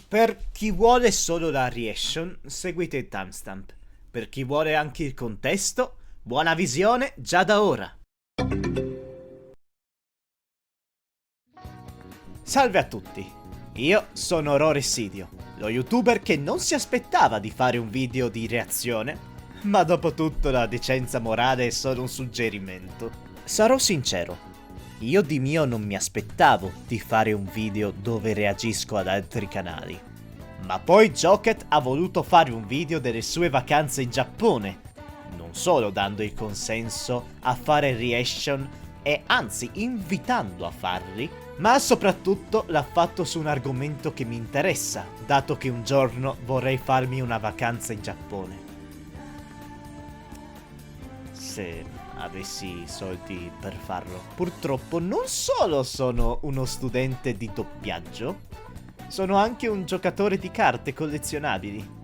Per chi vuole solo la reaction, seguite il timestamp. Per chi vuole anche il contesto, buona visione già da ora. Salve a tutti, io sono Roresidio, lo youtuber che non si aspettava di fare un video di reazione, ma dopo tutto la decenza morale è solo un suggerimento. Sarò sincero, io di mio non mi aspettavo di fare un video dove reagisco ad altri canali. Ma poi Jocat ha voluto fare un video delle sue vacanze in Giappone, non solo dando il consenso a fare reaction e anzi invitando a farli, ma soprattutto l'ha fatto su un argomento che mi interessa, dato che un giorno vorrei farmi una vacanza in Giappone. Se avessi i soldi per farlo. Purtroppo non solo sono uno studente di doppiaggio, sono anche un giocatore di carte collezionabili.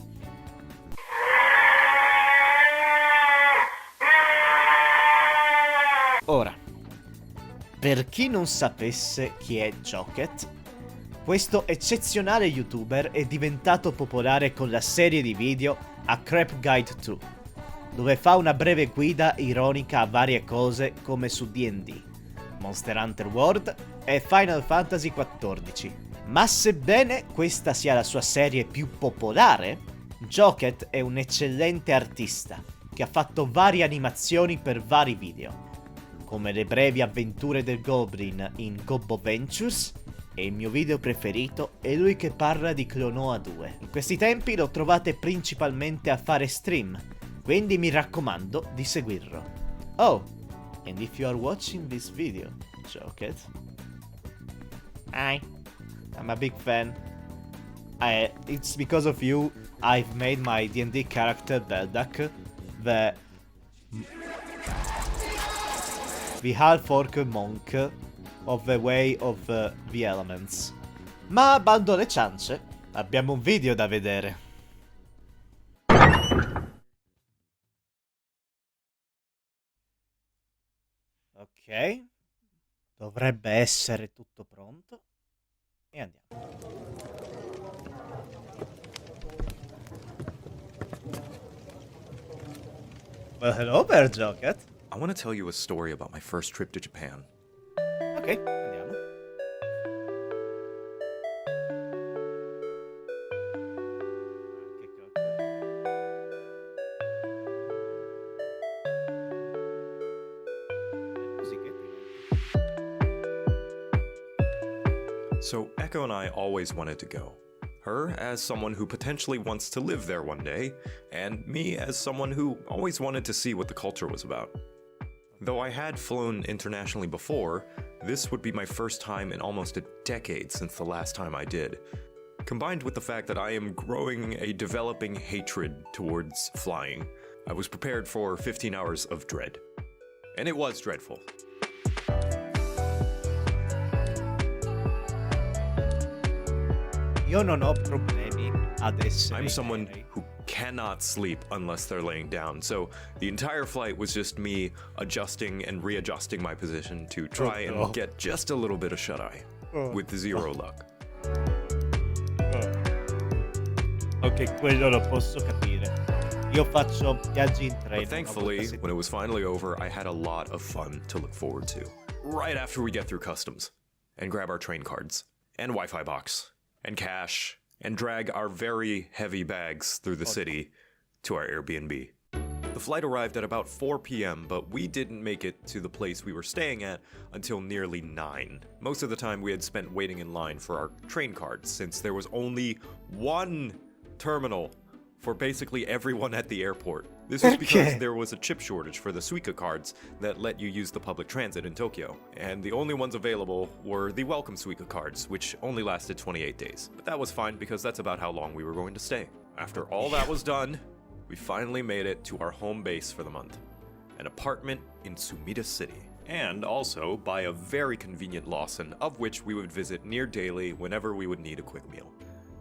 Ora, per chi non sapesse chi è Jocat, questo eccezionale youtuber è diventato popolare con la serie di video A Crap Guide 2, dove fa una breve guida ironica a varie cose come su D&D, Monster Hunter World e Final Fantasy XIV. Ma sebbene questa sia la sua serie più popolare, Jocat è un eccellente artista che ha fatto varie animazioni per vari video, come le brevi avventure del Goblin in Gobbo Ventures, e il mio video preferito è lui che parla di Clonoa 2. In questi tempi lo trovate principalmente a fare stream, quindi mi raccomando di seguirlo. Oh, and if you are watching this video, Joket, hi, I'm a big fan. It's because of you I've made my D&D character Beldak the half-orc monk of the way of the elements. Ma bando alle ciance, abbiamo un video da vedere. Ok, dovrebbe essere tutto pronto. E andiamo. Well, hello there, Joket. I want to tell you a story about my first trip to Japan. Ok, andiamo. So, Echo and I always wanted to go. Her as someone who potentially wants to live there one day, and me as someone who always wanted to see what the culture was about. Though I had flown internationally before, this would be my first time in almost a decade since the last time I did. Combined with the fact that I am growing a developing hatred towards flying, I was prepared for 15 hours of dread. And it was dreadful. Io non ho problemi ad essere I'm someone aerei. who cannot sleep unless they're laying down, so the entire flight was just me adjusting and readjusting my position to try and get just a little bit of shut-eye, with zero luck. Ok, quello lo posso capire. Io faccio viaggi in treno. But thankfully, when it was finally over, I had a lot of fun to look forward to. Right after we get through customs, and grab our train cards, and Wi-Fi box, and cash, and drag our very heavy bags through the city to our Airbnb. The flight arrived at about 4 p.m., but we didn't make it to the place we were staying at until nearly 9. Most of the time we had spent waiting in line for our train cards, since there was only one terminal for basically everyone at the airport. This was because there was a chip shortage for the Suica cards that let you use the public transit in Tokyo, and the only ones available were the Welcome Suica cards, which only lasted 28 days. But that was fine because that's about how long we were going to stay. After all that was done, we finally made it to our home base for the month, an apartment in Sumida City, and also by a very convenient Lawson, of which we would visit near daily whenever we would need a quick meal.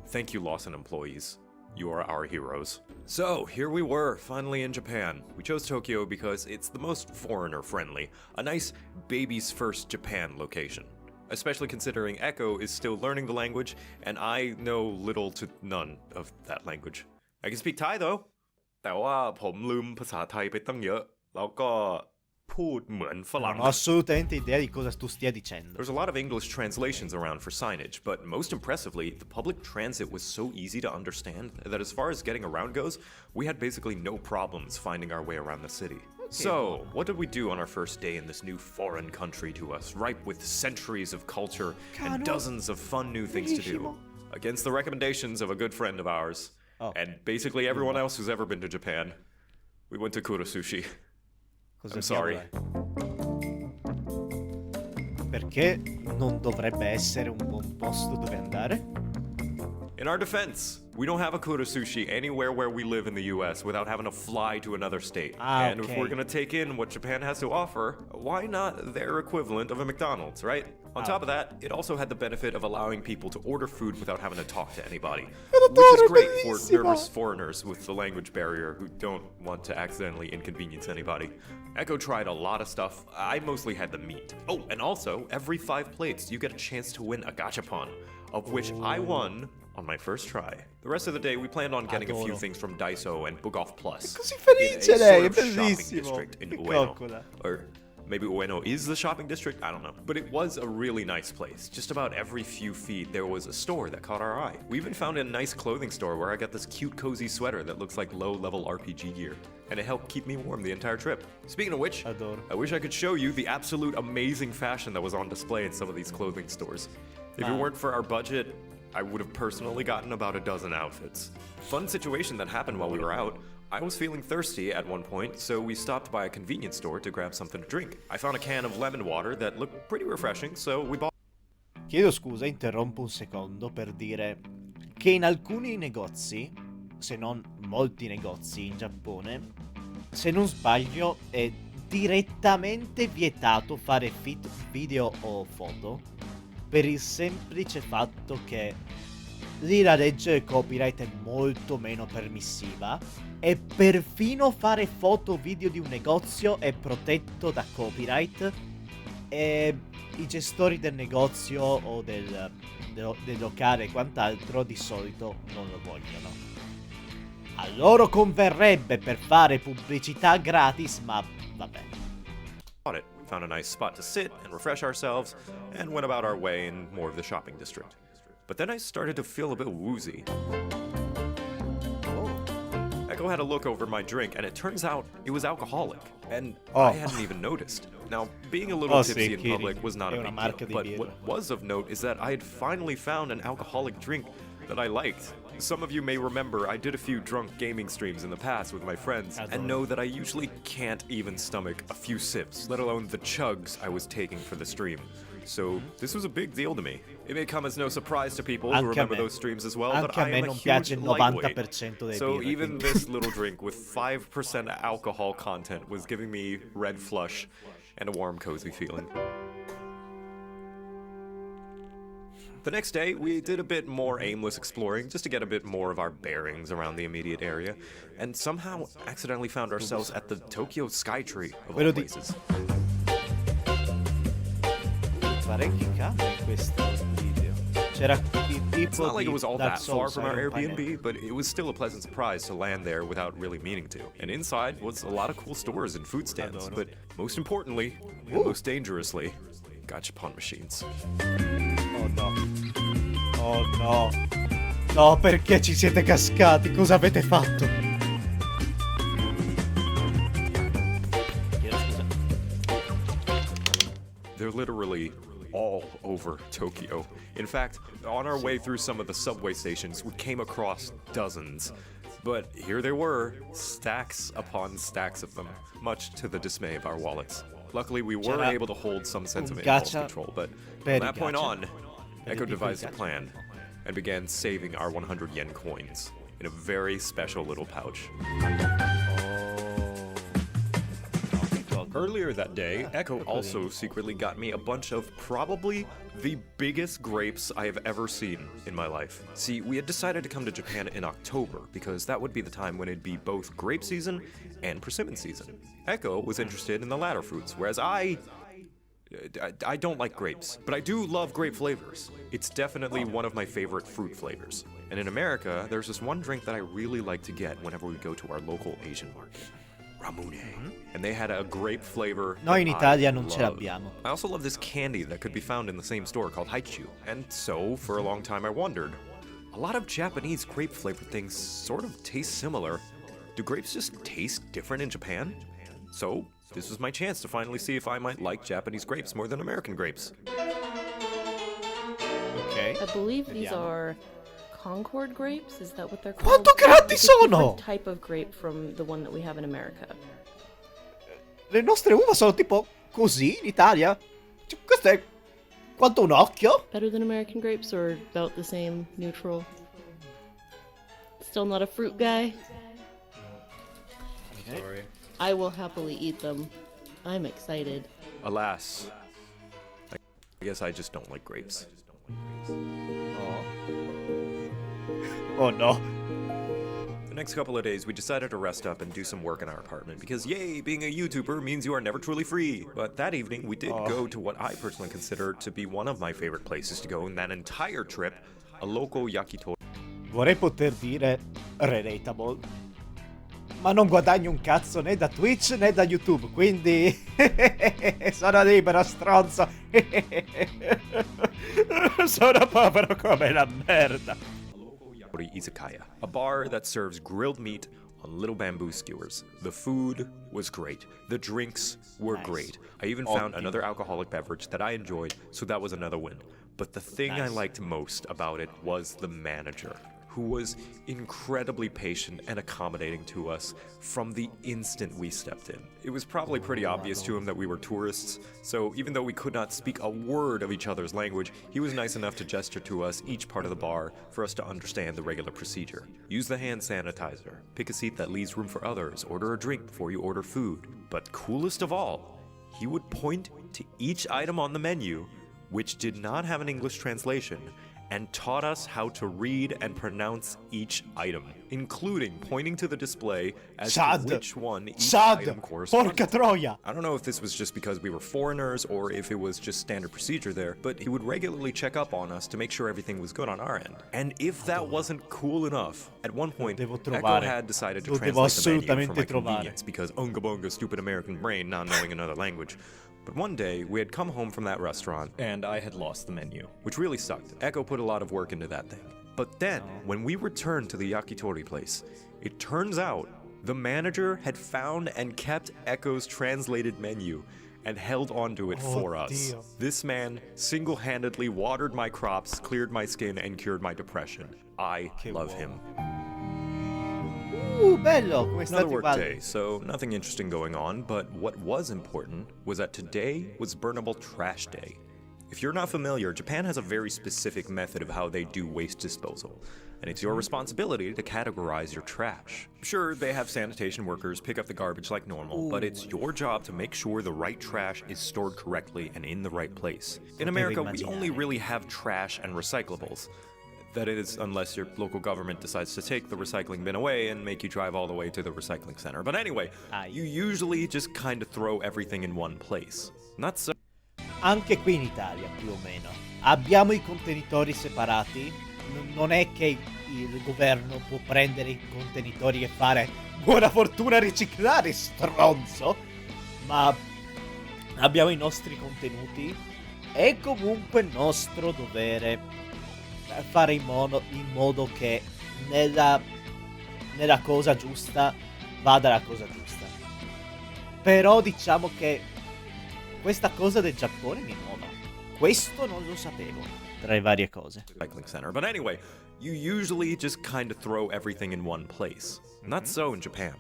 Thank you, Lawson employees. You are our heroes. So, here we were, finally in Japan. We chose Tokyo because it's the most foreigner-friendly, a nice baby's first Japan location. especially considering Echo is still learning the language, and I know little to none of that language. I can speak Thai though, แต่ว่าผมลืมภาษาไทยไปตั้งเยอะ แล้วก็พูดเหมือนฝรั่ง Non ho assolutamente idea di cosa tu stia dicendo. There's a lot of English translations around for signage, but most impressively, the public transit was so easy to understand that as far as getting around goes, we had basically no problems finding our way around the city. So, what did we do on our first day in this new foreign country to us, ripe with centuries of culture and dozens of fun new things to do? Against the recommendations of a good friend of ours, and basically everyone else who's ever been to Japan, we went to Kura Sushi. I'm sorry. Perché non dovrebbe essere un buon posto dove andare? In our defense, we don't have a Kura Sushi anywhere where we live in the US without having to fly to another state. And if we're gonna take in what Japan has to offer, why not their equivalent of a McDonald's, right? On top of that, it also had the benefit of allowing people to order food without having to talk to anybody. Which is great for nervous foreigners with the language barrier who don't want to accidentally inconvenience anybody. Echo tried a lot of stuff. I mostly had the meat. Oh, and also, every 5 plates, you get a chance to win a gachapon, of which I won on my first try. The rest of the day, we planned on getting a few things from Daiso and Book-Off Plus. Così felice lei, è shopping bellissimo. district in Che Ueno. coccola. Or maybe Ueno is the shopping district? I don't know. But it was a really nice place. Just about every few feet, there was a store that caught our eye. We even found a nice clothing store where I got this cute, cozy sweater that looks like low-level RPG gear. And it helped keep me warm the entire trip. Speaking of which, Adoro. I wish I could show you the absolute amazing fashion that was on display in some of these clothing stores. If it weren't for our budget, I would have personally gotten about a dozen outfits. Fun situation that happened while we were out. I was feeling thirsty at one point, so we stopped by a convenience store to grab something to drink. I found a can of lemon water that looked pretty refreshing, so we bought. Chiedo scusa, interrompo un secondo per dire che in alcuni negozi, se non molti negozi in Giappone, se non sbaglio è direttamente vietato fare video o foto per il semplice fatto che lì la legge copyright è molto meno permissiva e perfino fare foto o video di un negozio è protetto da copyright e i gestori del negozio o del locale e quant'altro di solito non lo vogliono. A loro converrebbe per fare pubblicità gratis, ma vabbè. It. We found a nice spot to sit and refresh ourselves, and went about our way in more of the shopping district. But then I started to feel a bit woozy. Echo had a look over my drink, and it turns out it was alcoholic, and I hadn't even noticed. Now, being a little tipsy in public was not a big deal, but what was of note is that I had finally found an alcoholic drink that I liked. Some of you may remember I did a few drunk gaming streams in the past with my friends, and know that I usually can't even stomach a few sips, let alone the chugs I was taking for the stream. So this was a big deal to me. It may come as no surprise to people who remember those streams as well, but I am a huge lightweight. So even this little drink with 5% alcohol content was giving me red flush and a warm, cozy feeling. The next day, we did a bit more aimless exploring, just to get a bit more of our bearings around the immediate area, and somehow accidentally found ourselves at the Tokyo Skytree of all places. Parecchi cambi in questo video. C'era il tipo It's not like it was all Dark that far Souls, from our Iron Airbnb, but it was still a pleasant surprise to land there without really meaning to. And inside was a lot of cool stores and food stands, but most importantly, and most dangerously, gachapon machines. Oh no. Oh no. No, perché ci siete cascati? Cosa avete fatto? Chiedo scusa. They're literally all over Tokyo. In fact, on our way through some of the subway stations, we came across dozens. But here they were, stacks upon stacks of them, much to the dismay of our wallets. Luckily, we were able to hold some sense of impulse control, but from that point on, Echo devised a plan and began saving our 100 yen coins in a very special little pouch. Earlier that day, Echo also secretly got me a bunch of probably the biggest grapes I have ever seen in my life. See, we had decided to come to Japan in October because that would be the time when it'd be both grape season and persimmon season. Echo was interested in the latter fruits, whereas I I don't like grapes, but I do love grape flavors. It's definitely one of my favorite fruit flavors. And in America, there's this one drink that I really like to get whenever we go to our local Asian market. Ramune. And they had a grape flavor. Noi in that Italia I non ce love. l'abbiamo. I also love this candy that could be found in the same store called Haichu. And so, for a long time I wondered, a lot of Japanese grape flavored things sort of taste similar. Do grapes just taste different in Japan? So, this was my chance to finally see if I might like Japanese grapes more than American grapes. Ok. I believe these Vediamo. are Concord grapes. Is that what they're called? Quanto grandi It's a different sono! type of grape from the one that we have in America. Le nostre uva sono tipo così in Italia? Cioè, questo è quanto un occhio? Better than American grapes or about the same, neutral? Still not a fruit guy? Sorry. I will happily eat them. I'm excited. Alas, I guess I just don't like grapes. Oh no. The next couple of days, we decided to rest up and do some work in our apartment because, yay, being a YouTuber means you are never truly free. But that evening, we did go to what I personally consider to be one of my favorite places to go in that entire trip, a local yakitori. Vorrei poter dire relatable, ma non guadagno un cazzo né da Twitch né da YouTube, quindi sono libero, stronzo. Sono povero come la merda. Izakaya, a bar that serves grilled meat on little bamboo skewers. The food was great. The drinks were Nice. great. I even found Ottimo. another alcoholic beverage that I enjoyed, so that was another win. But the thing I Nice. liked most about it was the manager, who was incredibly patient and accommodating to us from the instant we stepped in. It was probably pretty obvious to him that we were tourists, so even though we could not speak a word of each other's language, he was nice enough to gesture to us each part of the bar for us to understand the regular procedure. Use the hand sanitizer, pick a seat that leaves room for others, order a drink before you order food. But coolest of all, he would point to each item on the menu, which did not have an English translation, and taught us how to read and pronounce each item, including pointing to the display as Sad. to which one each Sad. item corresponded. Porca troia. I don't know if this was just because we were foreigners or if it was just standard procedure there, but he would regularly check up on us to make sure everything was good on our end. And if that wasn't cool enough, at one point, devo Echo trovare. had decided to Lo devo translate the menu for assolutamente my trovare. convenience because unga bunga stupid American brain not knowing another language. But one day, we had come home from that restaurant, and I had lost the menu, which really sucked. Echo put a lot of work into that thing. But then, when we returned to the yakitori place, it turns out the manager had found and kept Echo's translated menu and held onto it for us. Dio. This man single-handedly watered my crops, cleared my skin, and cured my depression. I love him. Bello, come Another state work qua? day, so nothing interesting going on, but what was important was that today was Burnable Trash Day. If you're not familiar, Japan has a very specific method of how they do waste disposal, and it's your responsibility to categorize your trash. Sure, they have sanitation workers pick up the garbage like normal, but it's your job to make sure the right trash is stored correctly and in the right place. In America, we only really have trash and recyclables. That is, unless your local government decides to take the recycling bin away and make you drive all the way to the recycling center. But anyway, you usually just kind of throw everything in one place. Not so. Anche qui in Italia, più o meno. Abbiamo i contenitori separati. Non è che il governo può prendere i contenitori e fare buona fortuna a riciclare, stronzo. Ma abbiamo i nostri contenuti. È comunque nostro dovere fare in modo che nella cosa giusta vada la cosa giusta. Però diciamo che questa cosa del Giappone mi è nuova. Questo non lo sapevo, tra le varie cose. Recycling center. But anyway, you usually just kind of throw everything in one place. Not so in Japan.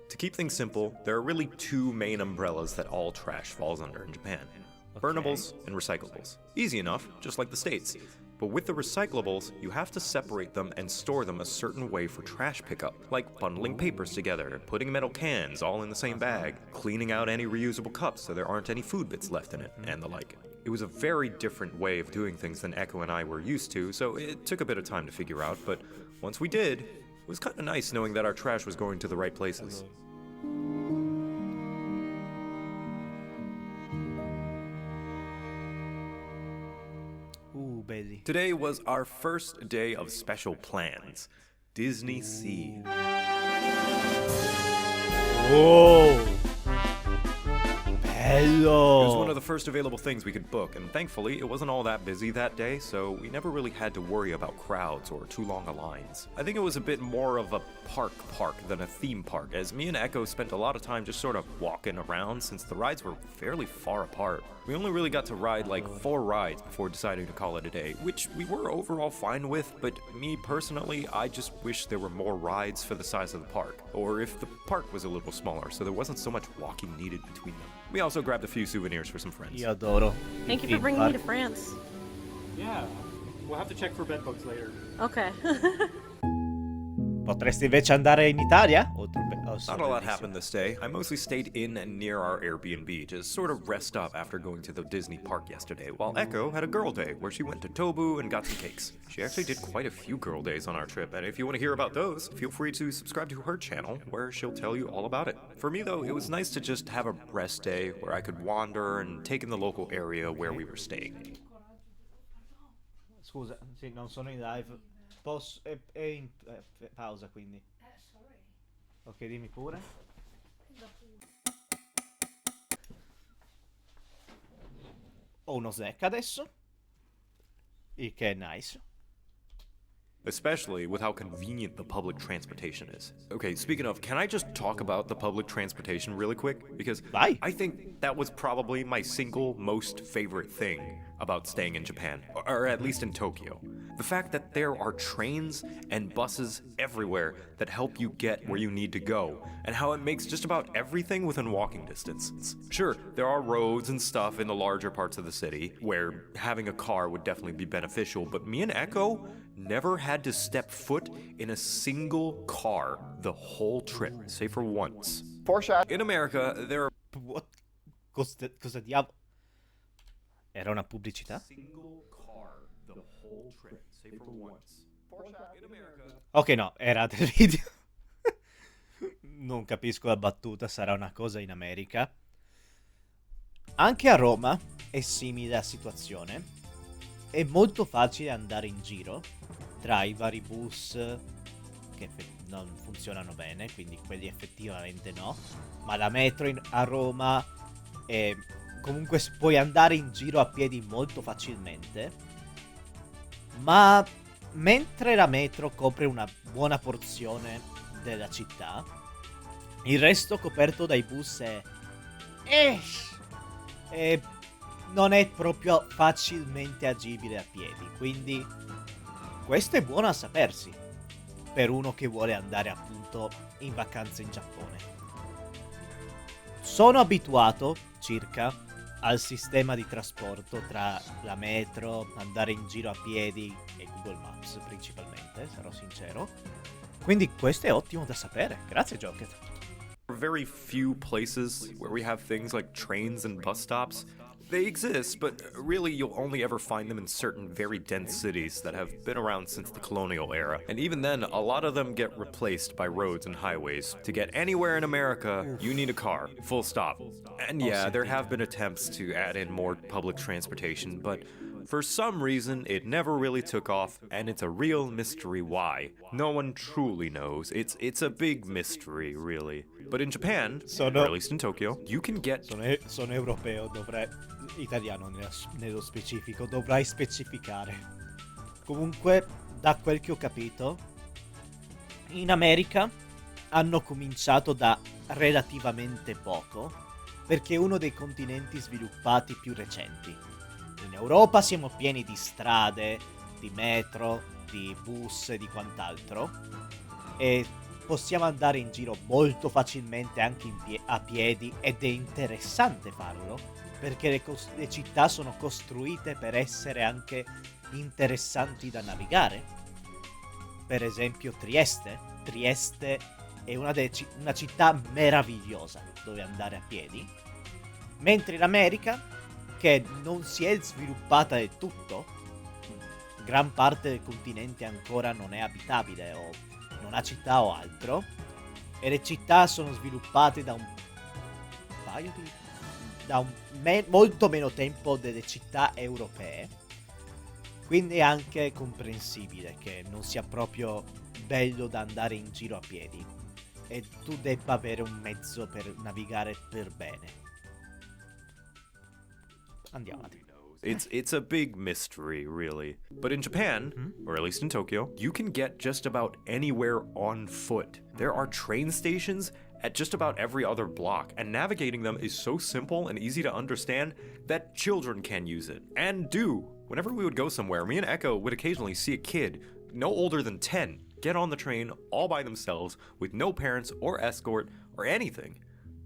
To keep things simple, there are really two main umbrellas that all trash falls under in Japan. Burnables and recyclables. Easy enough, just like the States. But with the recyclables, you have to separate them and store them a certain way for trash pickup, like bundling papers together, putting metal cans all in the same bag, cleaning out any reusable cups so there aren't any food bits left in it, and the like. It was a very different way of doing things than Echo and I were used to, so it took a bit of time to figure out, but once we did, it was kind of nice knowing that our trash was going to the right places. Today was our first day of special plans. Disney Sea. Oh! It was one Bello! of the first available things we could book, and thankfully it wasn't all that busy that day, so we never really had to worry about crowds or too long lines. I think it was a bit more of a park than a theme park, as me and Echo spent a lot of time just sort of walking around since the rides were fairly far apart. We only really got to ride like 4 rides before deciding to call it a day, which we were overall fine with, but me personally, I just wish there were more rides for the size of the park, or if the park was a little smaller so there wasn't so much walking needed between them. We also grabbed a few souvenirs for some friends. Io adoro. Thank you i for bringing me to parchi. France. Yeah, we'll have to check for bed bugs later. Okay. Potresti invece andare in Italia? Oh, sì, Not a lot bellissimo. happened this day. I mostly stayed in and near our Airbnb to sort of rest up after going to the Disney park yesterday, while Echo had a girl day where she went to Tobu and got some cakes. She actually did quite a few girl days on our trip, and if you want to hear about those, feel free to subscribe to her channel where she'll tell you all about it. For me though, it was nice to just have a rest day where I could wander and take in the local area where we were staying. Scusa, sì, non sono in live. Posso... è in pausa, quindi. Ok, dimmi pure. Ho uno snack adesso. Il che è nice. Especially with how convenient the public transportation is. Okay, speaking of, can I just talk about the public transportation really quick? Because Vai. I think that was probably my single most favorite thing about staying in Japan, or at least in Tokyo. The fact that there are trains and buses everywhere that help you get where you need to go, and how it makes just about everything within walking distance. Sure, there are roads and stuff in the larger parts of the city where having a car would definitely be beneficial, but me and Echo never had to step foot in a single car the whole trip, save for once. In America, there are What? Cosa diavolo? Era una pubblicità? single car the whole trip, save for once. In America, Ok, no, era del video. Non capisco la battuta, sarà una cosa in America. Anche a Roma è simile la situazione. È molto facile andare in giro tra i vari bus che non funzionano bene, quindi quelli effettivamente no. Ma la metro a Roma è... comunque puoi andare in giro a piedi molto facilmente. Ma mentre la metro copre una buona porzione della città, il resto coperto dai bus è non è proprio facilmente agibile a piedi, quindi questo è buono a sapersi per uno che vuole andare appunto in vacanze in Giappone. Sono abituato circa al sistema di trasporto tra la metro, andare in giro a piedi e Google Maps principalmente, sarò sincero. Quindi questo è ottimo da sapere. Grazie, Jocat. very few places where we have things like trains and bus stops. They exist, but really you'll only ever find them in certain very dense cities that have been around since the colonial era. And even then, a lot of them get replaced by roads and highways. To get anywhere in America, you need a car, full stop. And yeah, there have been attempts to add in more public transportation, but for some reason, it never really took off, and it's a real mystery why. No one truly knows. It's a big mystery, really. But in Japan, or at least in Tokyo, you can get... Sono europeo, dovrei... Italiano nello specifico, dovrai specificare. Comunque, da quel che ho capito, in America hanno cominciato da relativamente poco, perché è uno dei continenti sviluppati più recenti. In Europa siamo pieni di strade, di metro, di bus e di quant'altro, e possiamo andare in giro molto facilmente anche a piedi, ed è interessante farlo, perché le città sono costruite per essere anche interessanti da navigare. Per esempio Trieste. Trieste è una città meravigliosa dove andare a piedi, mentre in America, che non si è sviluppata del tutto, gran parte del continente ancora non è abitabile o non ha città o altro, e le città sono sviluppate da un paio di... molto meno tempo delle città europee. Quindi è anche comprensibile che non sia proprio bello da andare in giro a piedi e tu debba avere un mezzo per navigare per bene. Andiamo avanti. It's a big mystery, really. But in Japan, or at least in Tokyo, you can get just about anywhere on foot. There are train stations at just about every other block, and navigating them is so simple and easy to understand that children can use it, and do. Whenever we would go somewhere, me and Echo would occasionally see a kid, no older than 10, get on the train all by themselves with no parents or escort or anything.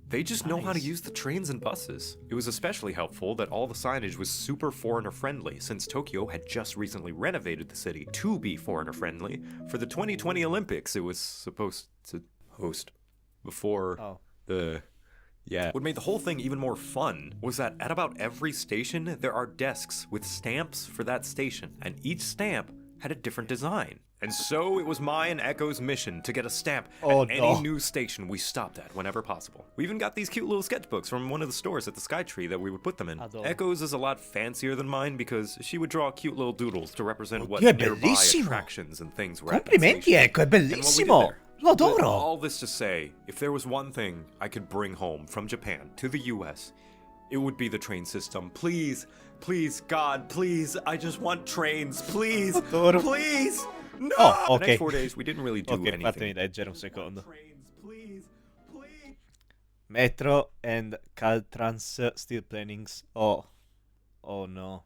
They just know how to use the trains and buses. It was especially helpful that all the signage was super foreigner-friendly, since Tokyo had just recently renovated the city to be foreigner-friendly for the 2020 Olympics it was supposed to host before Yeah. What made the whole thing even more fun was that at about every station, there are desks with stamps for that station, and each stamp had a different design. And so it was my and Echo's mission to get a stamp at any new station we stopped at whenever possible. We even got these cute little sketchbooks from one of the stores at the Skytree that we would put them in. Echo's is a lot fancier than mine because she would draw cute little doodles to represent what nearby attractions and things were at that Complimenti, station. Ecco, è bellissimo! Lo adoro! But all this to say, if there was one thing I could bring home from Japan to the US, it would be the train system. Please, please, God, please, I just want trains, please, Adoro. please! No! Oh, ok. The next 4 days, we didn't really do Ok, anything. fatemi leggere un secondo. Trains, please, please. Metro and Caltrans still plannings. Oh no.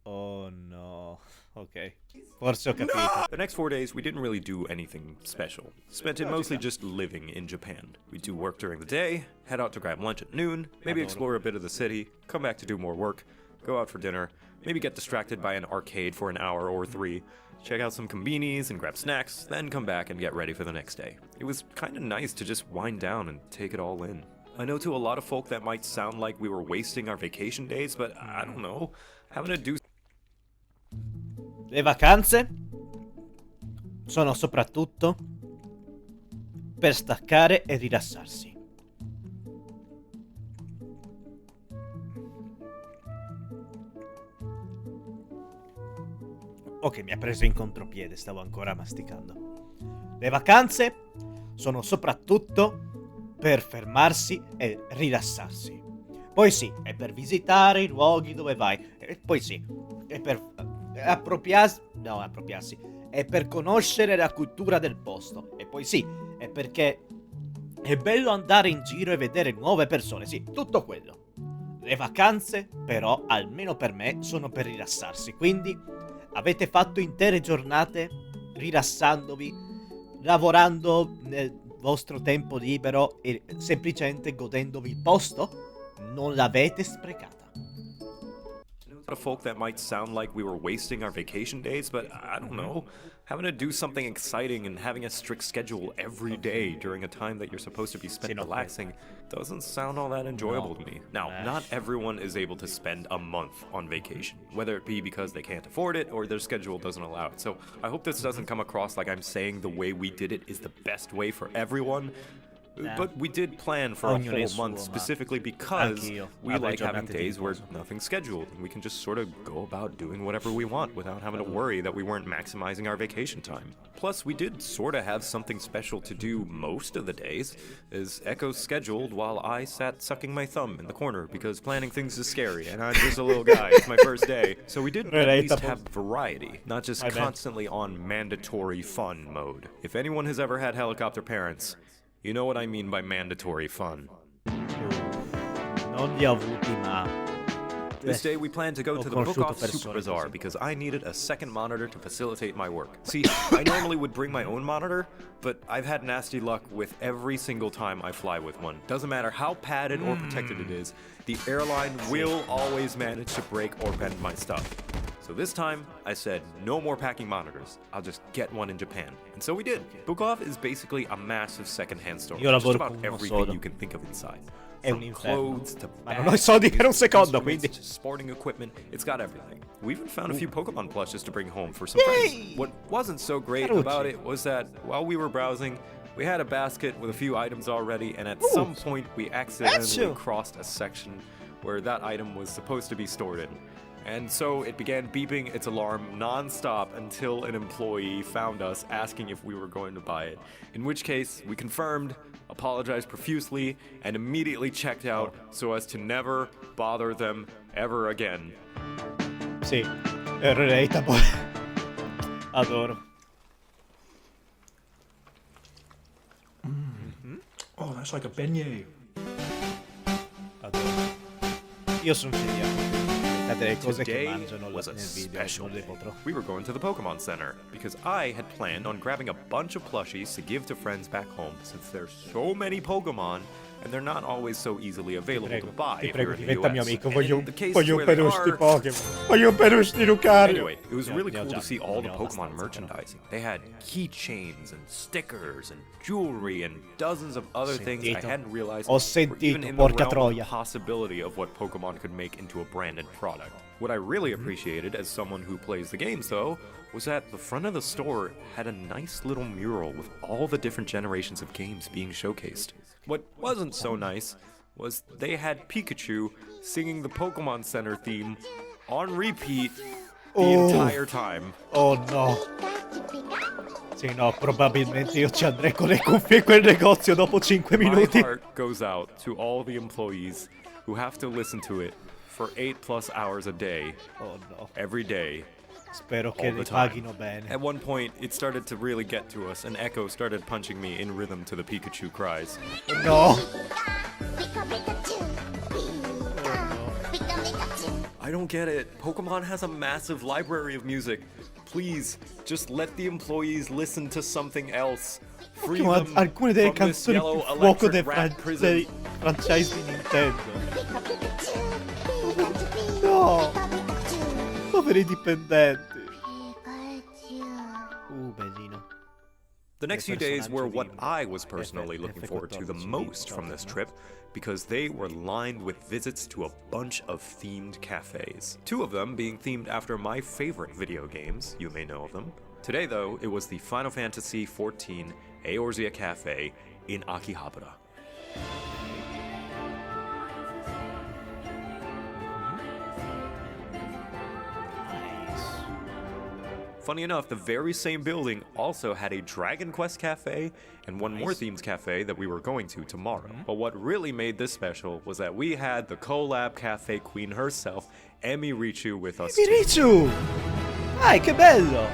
Oh no. Ok. Forse ho capito. The next 4 days, we didn't really do anything special. Spent it mostly just living in Japan. We'd do work during the day, head out to grab lunch at noon, maybe explore a bit of the city, come back to do more work, go out for dinner, maybe get distracted by an arcade for an hour or 3, check out some convenies and grab snacks, then come back and get ready for the next day. It was kind of nice to just wind down and take it all in. I know to a lot of folk that might sound like we were wasting our vacation days, but I don't know, having to do... Le vacanze sono soprattutto per staccare e rilassarsi. Ok, mi ha preso in contropiede, stavo ancora masticando. Le vacanze sono soprattutto per fermarsi e rilassarsi. Poi sì, è per visitare i luoghi dove vai. E poi sì, è per appropriarsi. È per conoscere la cultura del posto. E poi sì, è perché è bello andare in giro e vedere nuove persone. Sì, tutto quello. Le vacanze, però, almeno per me, sono per rilassarsi. Quindi avete fatto intere giornate rilassandovi, lavorando nel vostro tempo libero e semplicemente godendovi il posto? Non l'avete sprecata. A lot of folk that might sound like we were wasting our vacation days, but I don't know. Having to do something exciting and having a strict schedule every day during a time that you're supposed to be spent relaxing doesn't sound all that enjoyable to me. Now, not everyone is able to spend a month on vacation, whether it be because they can't afford it or their schedule doesn't allow it. So I hope this doesn't come across like I'm saying the way we did it is the best way for everyone. But we did plan for a whole month specifically because we like having days where nothing's scheduled and we can just sort of go about doing whatever we want without having to worry that we weren't maximizing our vacation time. Plus, we did sort of have something special to do most of the days, as Echo scheduled while I sat sucking my thumb in the corner because planning things is scary and I'm just a little guy. It's my first day. So we did at least have variety, not just constantly on mandatory fun mode. If anyone has ever had helicopter parents, you know what I mean by mandatory fun. Non li ho avuti, ma This day we planned to go to the Book Off Super Bazaar because I needed a second monitor to facilitate my work. See, I normally would bring my own monitor, but I've had nasty luck with every single time I fly with one. Doesn't matter how padded or protected it is, the airline will always manage to break or bend my stuff. So this time, I said, no more packing monitors. I'll just get one in Japan. And so we did. Book Off is basically a massive second-hand store. Just about everything you can think of inside. From clothes to bags, ma non ho i soldi per un secondo, quindi to sporting equipment, it's got everything. We even found a few Pokemon plushes to bring home for some friends. What wasn't so great about it was that while we were browsing, we had a basket with a few items already, and at some point we accidentally crossed a section where that item was supposed to be stored in. And so it began beeping its alarm non-stop until an employee found us asking if we were going to buy it. In which case, we confirmed, apologized profusely, and immediately checked out so as to never bother them ever again. Sì, è relatable. Adoro. Oh, that's like a beignet. Adoro. Io sono celiaco. Delle cose che Today mangiano was a nel video special non le day. potrò. We were going to the Pokemon Center because I had planned on grabbing a bunch of plushies to give to friends back home since there's so many Pokemon and they're not always so easily available to buy Ti if prego, you're in the diventa mio US. amico. And Voglio in the cases voglio un where they peluche di are- Pokémon. Voglio un peluche di Lucario. Anyway, it was really Ne ho cool già, to see ne all the ho Pokemon abbastanza, però. merchandising. They had keychains and stickers and jewelry and dozens of other things I Sentito. hadn't realized Ho were sentito, even in the porca realm of troia. possibility of what Pokemon could make into a branded product. What I really appreciated as someone who plays the games, though, was that the front of the store had a nice little mural with all the different generations of games being showcased. What wasn't so nice was they had Pikachu singing the Pokemon Center theme on repeat the entire time. Oh no. Sì, no, probabilmente io ci andrei con le cuffie in quel negozio dopo 5 My minuti. heart goes out to all the employees who have to listen to it for 8+ hours a day, Oh no. every day. Spero che all the li time. paghino bene. At one point, it started to really get to us, and Echo started punching me in rhythm to the Pikachu cries. No. I don't get it. Pokemon has a massive library of music. Please, just let the employees listen to something else. Free them Alcune delle from this canzoni yellow più fuoco dei electric rat prison. franchise di Nintendo. No. Poveri dipendenti. Bellino. The next few days were what I was personally F- looking F- forward to the F- most from this trip, because they were lined with visits to a bunch of themed cafes. 2 of them being themed after my favorite video games, you may know of them. Today, though, it was the Final Fantasy XIV Eorzea Cafe in Akihabara. Funny enough, the very same building also had a Dragon Quest cafe and one more themed cafe that we were going to tomorrow. But what really made this special was that we had the collab cafe queen herself, Emi Richu, with us too. Mirichu! Dai, che bello!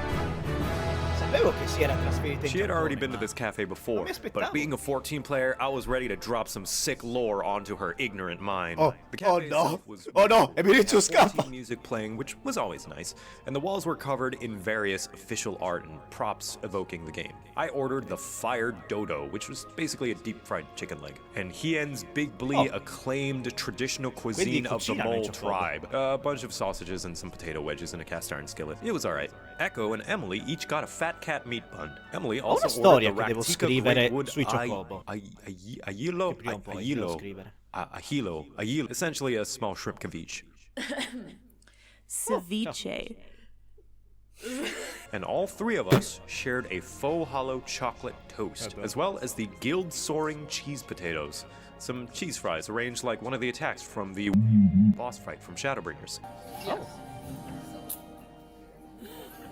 Sapevo che si era trasferita in She had already Giappone, been to ma this cafe before, Non mi aspettavo. but being a 14 player, I was ready to drop some sick lore onto her ignorant mind. Oh, The oh cafe no. itself was Oh no, beautiful. Emi It Richu had 14 scappa! music playing, which was always nice, and the walls were covered in various official art and props evoking the game. I ordered the Fire Dodo, which was basically a deep-fried chicken leg, and Hien's Big Blee Oh. acclaimed traditional cuisine of the cucinano in Mole Giappone. tribe. A bunch of sausages and some potato wedges in a cast iron skillet. It was alright. Echo and Emily each got a Fat Cat meat bun. Emily Ho also una storia ordered the che devo Raktika scrivere Greatwood sui Chocobo. Ayilo, Che prima o poi devo scrivere. Ahilo, essentially a small shrimp ceviche. Ceviche. And all 3 of us shared a faux hollow chocolate toast, as well as the guild soaring cheese potatoes. Some cheese fries arranged like one of the attacks from the boss fight from Shadowbringers.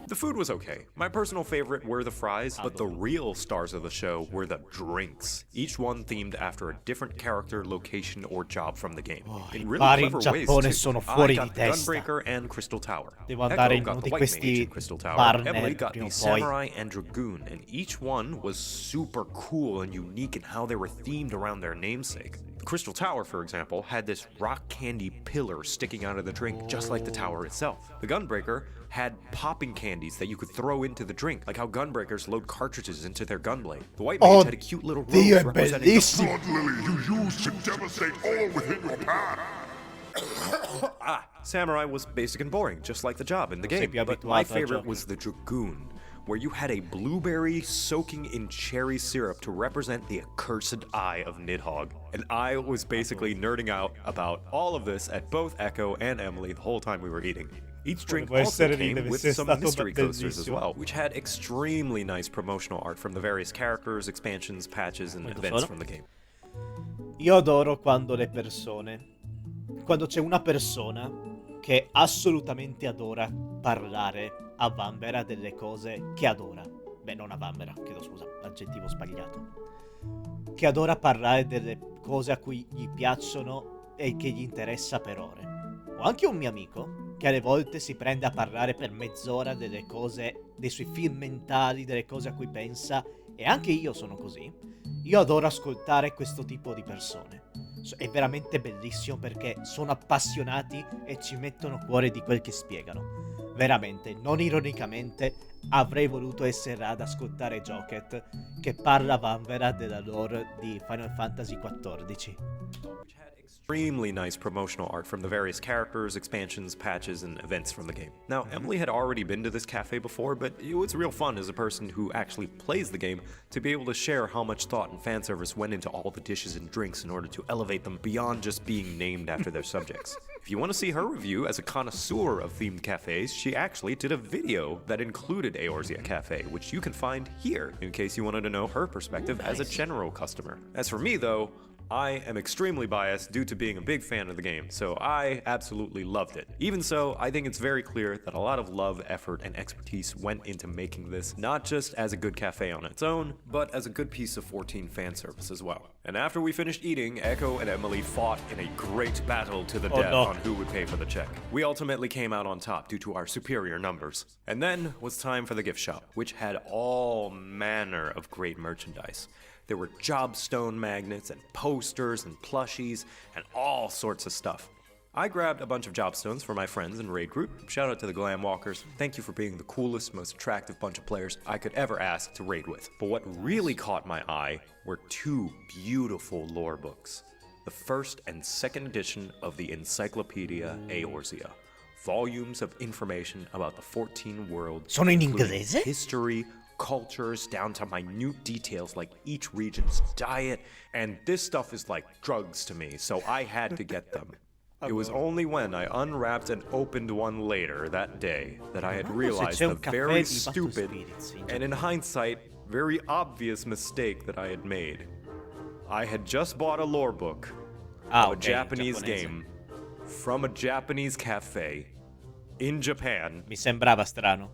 The food was okay. My personal favorite were the fries, but the real stars of the show were the drinks, each one themed after a different character, location, or job from the game. In really bar in clever ways, Giappone too. sono I fuori got di the testa. Gunbreaker and Crystal Tower. Devo andare in Echo got uno the di White Mage questi and Crystal Tower. bar Emily nerd got prima the o poi. Samurai and Dragoon, and each one was super cool and unique in how they were themed around their namesake. The Crystal Tower, for example, had this rock candy pillar sticking out of the drink, just like the tower itself. The Gunbreaker had popping candies that you could throw into the drink, like how Gunbreakers load cartridges into their gunblade. The White Mage Oh, had a cute little rose Dio, è representing the bellissimo! Blood lily you use to devastate all within your path. Samurai was basic and boring, just like the job in the game. più But my abituato al favorite gioco. was the Dragoon, where you had a blueberry soaking in cherry syrup to represent the accursed eye of Nidhogg. And I was basically nerding out about all of this at both Echo and Emily the whole time we were eating. Each drink Può also essere lì, came deve with essere some stato mystery coasters as bellissimo. well, which had extremely nice promotional art from the various characters, expansions, patches, and events solo? from the game. Io adoro quando le persone. Quando c'è una persona che assolutamente adora parlare a vanvera delle cose che adora. Beh, non a vanvera, chiedo scusa, aggettivo sbagliato. Che adora parlare delle cose a cui gli piacciono e che gli interessa per ore. Ho anche un mio amico che alle volte si prende a parlare per mezz'ora delle cose, dei suoi film mentali, delle cose a cui pensa, e anche io sono così. Io adoro ascoltare questo tipo di persone. È veramente bellissimo perché sono appassionati e ci mettono cuore di quel che spiegano. Veramente, non ironicamente, avrei voluto essere ad ascoltare Jocat che parla a vanvera della lore di Final Fantasy XIV. Extremely nice promotional art from the various characters, expansions, patches, and events from the game. Now, Emily had already been to this cafe before, but it was real fun as a person who actually plays the game to be able to share how much thought and fan service went into all the dishes and drinks in order to elevate them beyond just being named after their subjects. If you want to see her review as a connoisseur of themed cafes, she actually did a video that included Eorzea Cafe, which you can find here in case you wanted to know her perspective as a general customer. As for me, though, I am extremely biased due to being a big fan of the game, so I absolutely loved it. Even so, I think it's very clear that a lot of love, effort, and expertise went into making this, not just as a good cafe on its own, but as a good piece of 14 fan service as well. And after we finished eating, Echo and Emily fought in a great battle to the death on who would pay for the check. We ultimately came out on top due to our superior numbers. And then was time for the gift shop, which had all manner of great merchandise. There were jobstone magnets and posters and plushies and all sorts of stuff. I grabbed a bunch of jobstones for my friends and raid group. Shout out to the Glam Walkers. Thank you for being the coolest, most attractive bunch of players I could ever ask to raid with. But what really caught my eye were two beautiful lore books. The first and second edition of the Encyclopedia Eorzea. Volumes of information about the 14 worlds. Sono in including inglese? History, cultures, down to minute details like each region's diet, and this stuff is like drugs to me, so I had to get them. It was only when I unwrapped and opened one later that day that I had realized the very stupid, and in hindsight, very obvious mistake that I had made. I had just bought a lore book of a Japanese game from a Japanese cafe in Japan. Mi sembrava strano.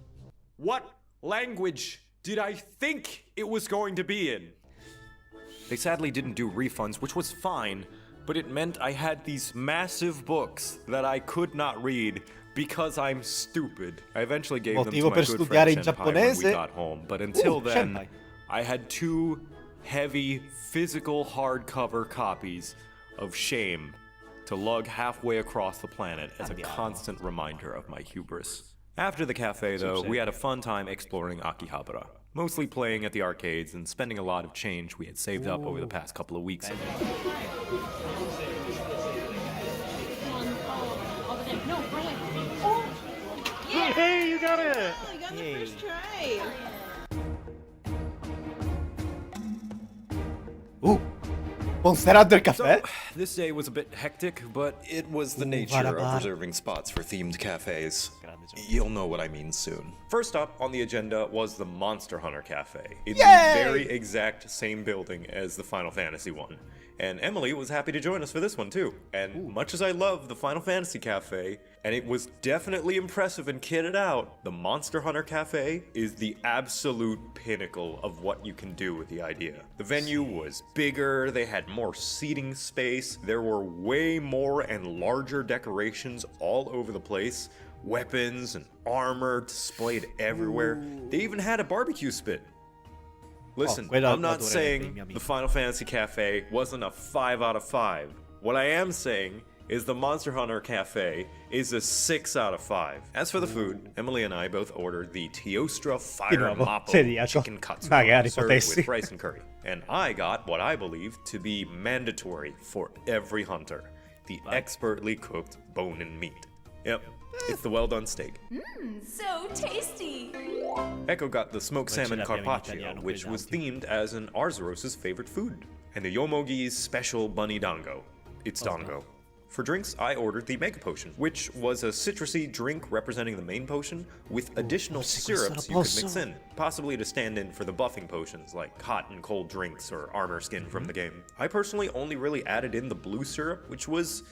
What language did I think it was going to be in? They sadly didn't do refunds, which was fine, but it meant I had these massive books that I could not read because I'm stupid. I eventually gave them to my good friend Senpai when we got home, but until then, Senpai. I had two heavy, physical hardcover copies of Shame to lug halfway across the planet as a constant reminder of my hubris. After the cafe, though, we had a fun time exploring Akihabara, mostly playing at the arcades and spending a lot of change we had saved up over the past couple of weeks. Hey, you got it! Oh, you got the first try. Monster Hunter Cafe? This day was a bit hectic, but it was the nature of reserving spots for themed cafes. You'll know what I mean soon. First up on the agenda was the Monster Hunter Cafe, in the very exact same building as the Final Fantasy one. And Emily was happy to join us for this one too. And much as I love the Final Fantasy Cafe, and it was definitely impressive and kitted out, the Monster Hunter Cafe is the absolute pinnacle of what you can do with the idea. The venue was bigger, they had more seating space, there were way more and larger decorations all over the place, weapons and armor displayed everywhere. They even had a barbecue spit. Listen, I'm not saying the Final Fantasy Cafe wasn't a 5 out of 5. What I am saying is the Monster Hunter Cafe is a 6 out of 5. As for the food, Emily and I both ordered the Teostra Fire Mappo chicken katsu served with rice and curry. And I got what I believe to be mandatory for every hunter, the expertly cooked bone and meat. Yep, it's the well-done steak. So tasty. Echo got the smoked salmon carpaccio, which was themed as an Arzuros' favorite food, and the Yomogi's special bunny dango. It's dango. For drinks, I ordered the Mega Potion, which was a citrusy drink representing the main potion with additional syrups you could mix in, possibly to stand in for the buffing potions like hot and cold drinks or armor skin from the game. I personally only really added in the blue syrup, which was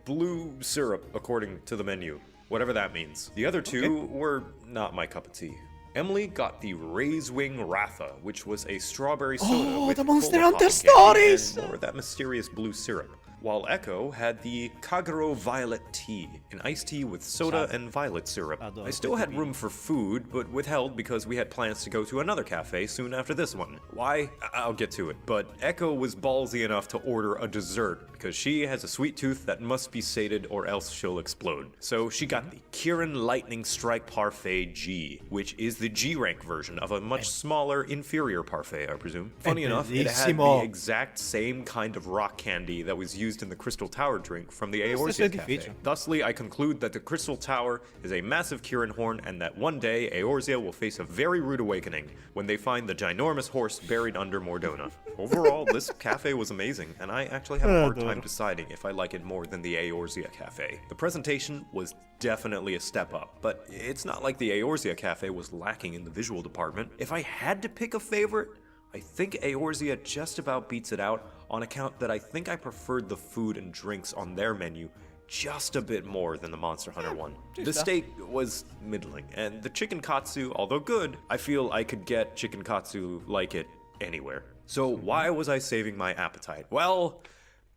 blue syrup, according to the menu. Whatever that means. The other two were not my cup of tea. Emily got the Reazione Ratha, which was a strawberry soda with the Monster full of Hunter cotton candy stories! and more of that mysterious blue syrup. While Echo had the Kagero Violet Tea, an iced tea with soda and violet syrup. I still had room for food, but withheld because we had plans to go to another cafe soon after this one. Why? I'll get to it. But Echo was ballsy enough to order a dessert because she has a sweet tooth that must be sated or else she'll explode. So she got the Kirin Lightning Strike Parfait G, which is the G-rank version of a much smaller, inferior parfait, I presume. Funny enough, it had the exact same kind of rock candy that was used in the Crystal Tower drink from the Eorzea Cafe. Thusly, I conclude that the Crystal Tower is a massive Kirin horn and that one day Eorzea will face a very rude awakening when they find the ginormous horse buried under Mordona. Overall, this cafe was amazing, and I actually have a hard time deciding if I like it more than the Eorzea Cafe. The presentation was definitely a step up, but it's not like the Eorzea Cafe was lacking in the visual department. If I had to pick a favorite, I think Eorzea just about beats it out on account that I think I preferred the food and drinks on their menu just a bit more than the Monster Hunter one. The steak was middling, and the chicken katsu, although good, I feel I could get chicken katsu like it anywhere. So why was I saving my appetite? Well,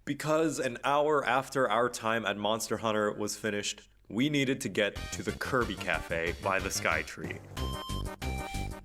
because an hour after our time at Monster Hunter was finished, we needed to get to the Kirby Cafe by the Skytree.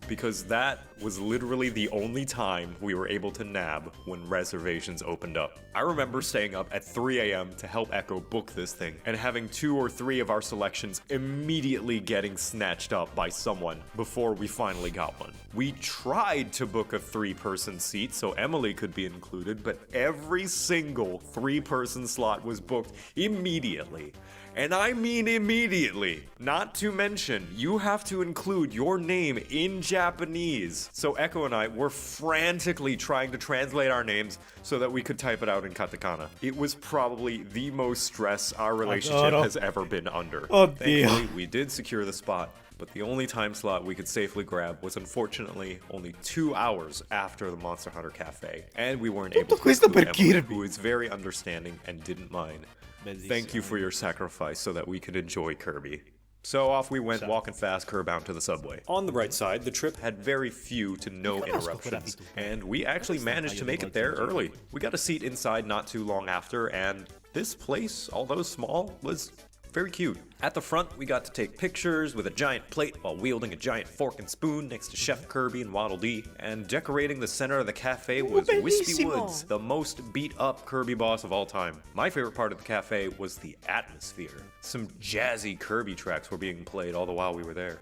Because that was literally the only time we were able to nab when reservations opened up. I remember staying up at 3 a.m. to help Echo book this thing, and having 2 or 3 of our selections immediately getting snatched up by someone before we finally got one. We tried to book a 3-person seat so Emily could be included, but every single 3-person slot was booked immediately. And I mean immediately. Not to mention, you have to include your name in Japanese. So Echo and I were frantically trying to translate our names so that we could type it out in katakana. It was probably the most stress our relationship has ever been under. Thankfully, we did secure the spot, but the only time slot we could safely grab was unfortunately only 2 hours after the Monster Hunter Cafe. And we weren't able to include Emily, who is very understanding and didn't mind. Thank you for your sacrifice so that we could enjoy Kirby. So off we went, walking fast, curb-bound to the subway. On the bright side, the trip had very few to no interruptions, and we actually managed to make it there early. We got a seat inside not too long after, and this place, although small, was very cute. At the front, we got to take pictures with a giant plate while wielding a giant fork and spoon next to Chef Kirby and Waddle Dee. And decorating the center of the cafe was Wispy Woods, the most beat-up Kirby boss of all time. My favorite part of the cafe was the atmosphere. Some jazzy Kirby tracks were being played all the while we were there.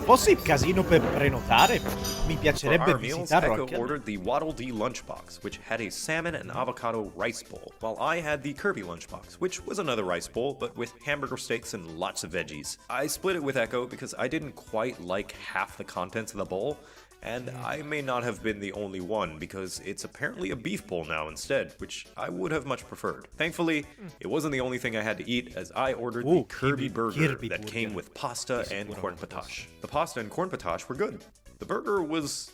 Fossi il casino per prenotare, mi piacerebbe visitarlo Echo anche. ordered the Waddle Dee lunchbox, which had a salmon and avocado rice bowl, while I had the Kirby lunchbox, which was another rice bowl, but with hamburger steaks and lots of veggies. I split it with Echo because I didn't quite like half the contents of the bowl, and I may not have been the only one because it's apparently a beef bowl now instead, which I would have much preferred. Thankfully, it wasn't the only thing I had to eat as I ordered the Kirby burger that came with pasta and corn potage. The pasta and corn potage were good. The burger was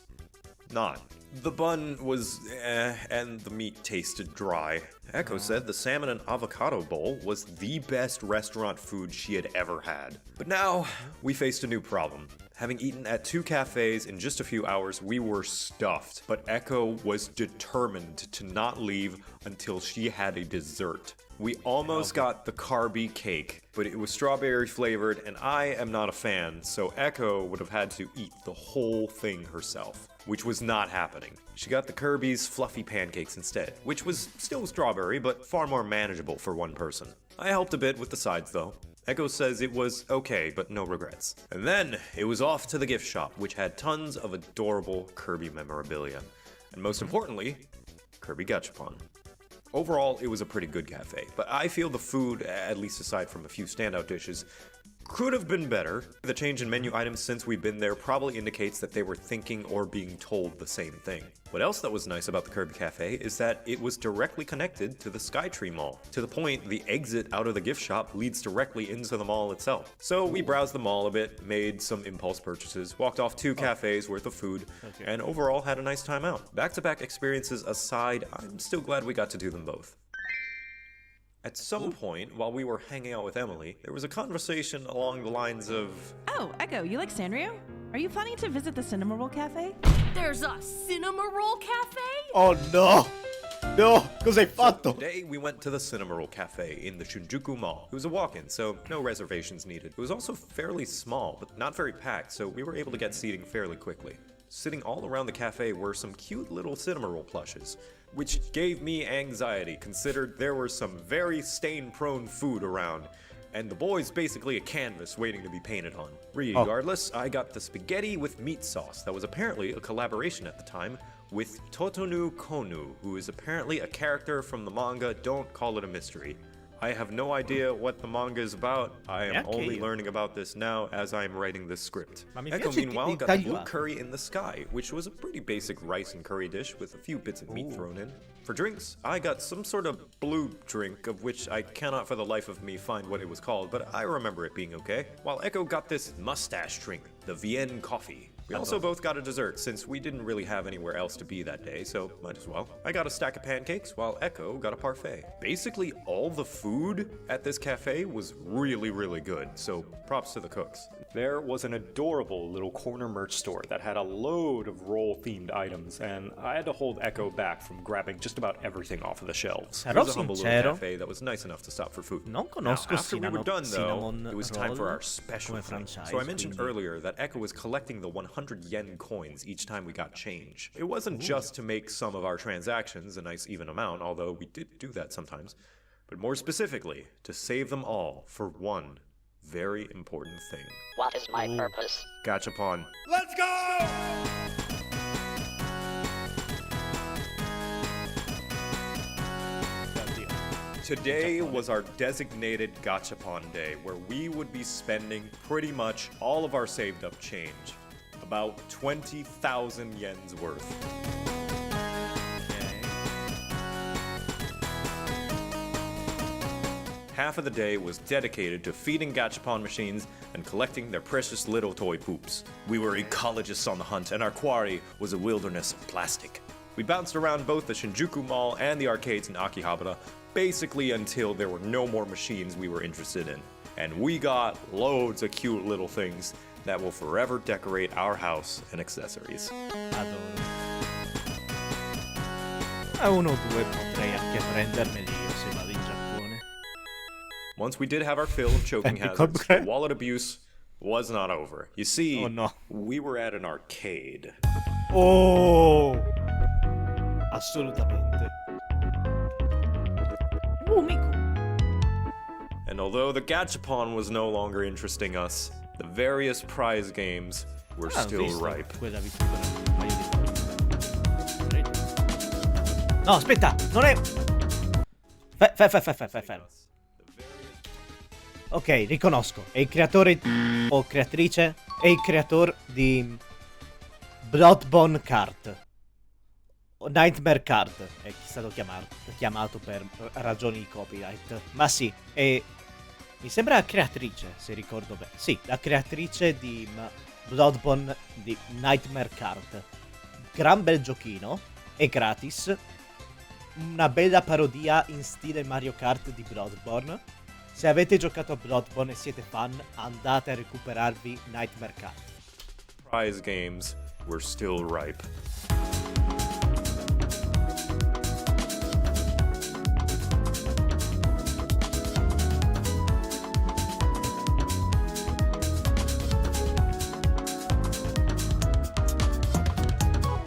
not. The bun was and the meat tasted dry. Echo said the salmon and avocado bowl was the best restaurant food she had ever had. But now, we faced a new problem. Having eaten at 2 cafes in just a few hours, we were stuffed. But Echo was determined to not leave until she had a dessert. We almost got the Kirby cake, but it was strawberry flavored and I am not a fan, so Echo would have had to eat the whole thing herself, which was not happening. She got the Kirby's fluffy pancakes instead, which was still strawberry, but far more manageable for one person. I helped a bit with the sides though. Echo says it was okay, but no regrets. And then, it was off to the gift shop, which had tons of adorable Kirby memorabilia. And most importantly, Kirby Gachapon. Overall, it was a pretty good cafe, but I feel the food, at least aside from a few standout dishes, could have been better. The change in menu items since we've been there probably indicates that they were thinking or being told the same thing. What else that was nice about the Kirby Cafe is that it was directly connected to the Skytree Mall, to the point the exit out of the gift shop leads directly into the mall itself. So we browsed the mall a bit, made some impulse purchases, walked off 2 cafes worth of food, and overall had a nice time out. Back-to-back experiences aside, I'm still glad we got to do them both. At some point, while we were hanging out with Emily, there was a conversation along the lines of... Oh, Echo, you like Sanrio? Are you planning to visit the Cinema Roll Cafe? There's a Cinema Roll Cafe? Oh no! No! Cosa hai fatto? Today, we went to the Cinema Roll Cafe in the Shinjuku Mall. It was a walk-in, so no reservations needed. It was also fairly small, but not very packed, so we were able to get seating fairly quickly. Sitting all around the cafe were some cute little Cinema Roll plushes, which gave me anxiety, considered there were some very stain-prone food around, and the boy's basically a canvas waiting to be painted on. Regardless, I got the spaghetti with meat sauce that was apparently a collaboration at the time with Totonu Konu, who is apparently a character from the manga Don't Call It a Mystery. I have no idea what the manga is about. I am only learning about this now as I am writing this script. Echo, meanwhile, got the blue curry in the sky, which was a pretty basic rice and curry dish with a few bits of meat thrown in. For drinks, I got some sort of blue drink, of which I cannot for the life of me find what it was called, but I remember it being okay. While Echo got this mustache drink, the Vienne coffee. We also both got a dessert, since we didn't really have anywhere else to be that day, so might as well. I got a stack of pancakes, while Echo got a parfait. Basically, all the food at this cafe was really, really good, so props to the cooks. There was an adorable little corner merch store that had a load of roll-themed items, and I had to hold Echo back from grabbing just about everything off of the shelves. It was a humble little cafe that was nice enough to stop for food. Non conosco after we were done, though, Cinnamon it was time for Roll our special come thing. franchise, So I mentioned quindi- earlier that Echo was collecting the 100 yen coins each time we got change. It wasn't just to make some of our transactions a nice even amount, although we did do that sometimes, but more specifically, to save them all for one very important thing. What is my purpose? Gachapon. Let's go! Today was our designated Gachapon day, where we would be spending pretty much all of our saved up change. About 20,000 yen's worth. Half of the day was dedicated to feeding Gachapon machines and collecting their precious little toy poops. We were ecologists on the hunt, and our quarry was a wilderness of plastic. We bounced around both the Shinjuku Mall and the arcades in Akihabara, basically until there were no more machines we were interested in. And we got loads of cute little things that will forever decorate our house and accessories. Adoro. A 1 o 2 potrei anche prendermeli io se vado in Giappone. Once we did have our fill of choking hazards, the wallet abuse was not over. You see, Oh, no. we were at an arcade. Oh! Assolutamente. Miku. And although the Gachapon was no longer interesting us, the various prize games were still ripe. Quella VTuber un paio di volte. No, aspetta, non è... Fermo. Ok, riconosco. È il creatore o creatrice? È il creatore di Bloodborne Kart. O Nightmare Kart è stato chiamato per ragioni di copyright. Ma sì, è... mi sembra la creatrice, se ricordo bene. Sì, la creatrice di Bloodborne di Nightmare Kart. Gran bel giochino, è gratis. Una bella parodia in stile Mario Kart di Bloodborne. Se avete giocato a Bloodborne e siete fan, andate a recuperarvi Nightmare Kart. Prize games were still ripe.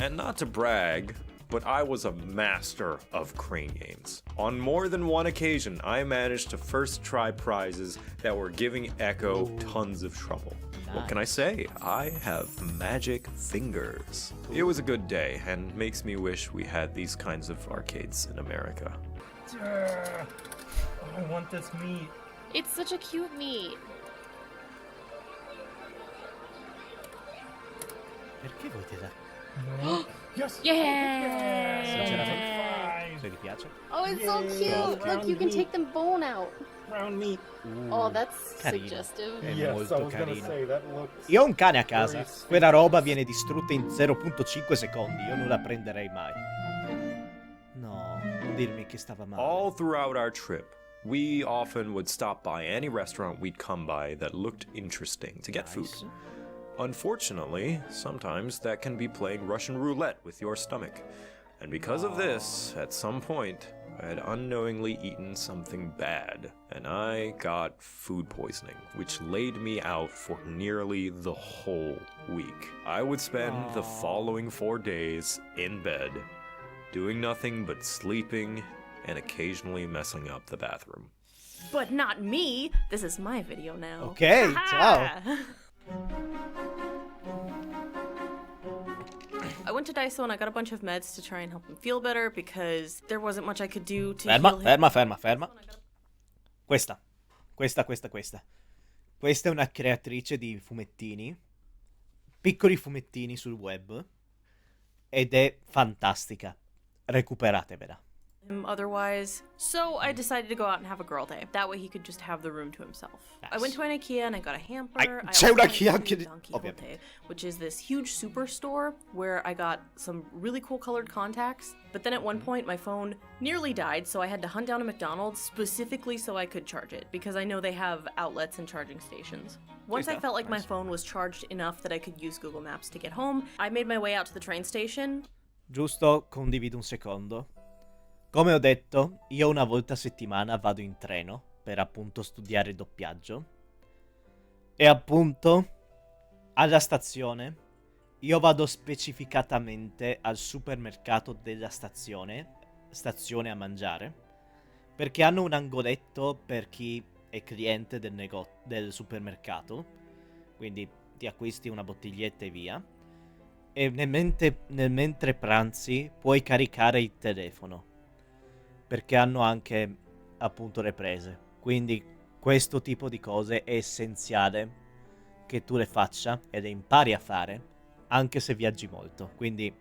And not to brag, but I was a master of crane games. On more than one occasion, I managed to first try prizes that were giving Echo tons of trouble. What can I say? I have magic fingers. It was a good day, and makes me wish we had these kinds of arcades in America. I want this meat. It's such a cute meat. Perché vuoi tirare? Yes! Yeah! Sinceramente? Se ti piace? Oh, it's so cute! Look, you can take the bone out. Round meat. Oh, that's Carino. suggestive. È Yes, I molto was gonna carino. say that looks. Io ho un cane a casa. very sweet. Quella roba viene distrutta in 0.5 secondi. Io non la prenderei mai. No, non dirmi che stava male. All throughout our trip, we often would stop by any restaurant we'd come by that looked interesting to get food. Nice. Unfortunately, sometimes that can be playing Russian roulette with your stomach. And because of this, at some point, I had unknowingly eaten something bad, and I got food poisoning, which laid me out for nearly the whole week. I would spend the following 4 days in bed, doing nothing but sleeping and occasionally messing up the bathroom. But not me. This is my video now. Ok, ciao. I went to Daiso and I got a bunch of meds to try and help him feel better because there wasn't much I could do to Ferma, heal him. ferma. Questa. Questa è una creatrice di fumettini. Piccoli fumettini sul web. Ed è fantastica. Recuperatevela. Otherwise, so I decided to go out and have a girl day. That way he could just have the room to himself. I went to an IKEA and I got a hamper. I c'è also un went IKEA to anche di- Don Quixote, ovviamente. which is this huge superstore where I got some really cool colored contacts. But then at one point my phone nearly died, so I had to hunt down a McDonald's specifically so I could charge it because I know they have outlets and charging stations. Once I felt like my phone was charged enough that I could use Google Maps to get home, I made my way out to the train station. Giusto, condivido un secondo. Come ho detto, io una volta a settimana vado in treno per appunto studiare doppiaggio. E appunto, alla stazione, io vado specificatamente al supermercato della stazione a mangiare, perché hanno un angoletto per chi è cliente del supermercato, quindi ti acquisti una bottiglietta e via. E nel mentre pranzi puoi caricare il telefono, perché hanno anche appunto le prese. Quindi questo tipo di cose è essenziale che tu le faccia e le impari a fare anche se viaggi molto. Quindi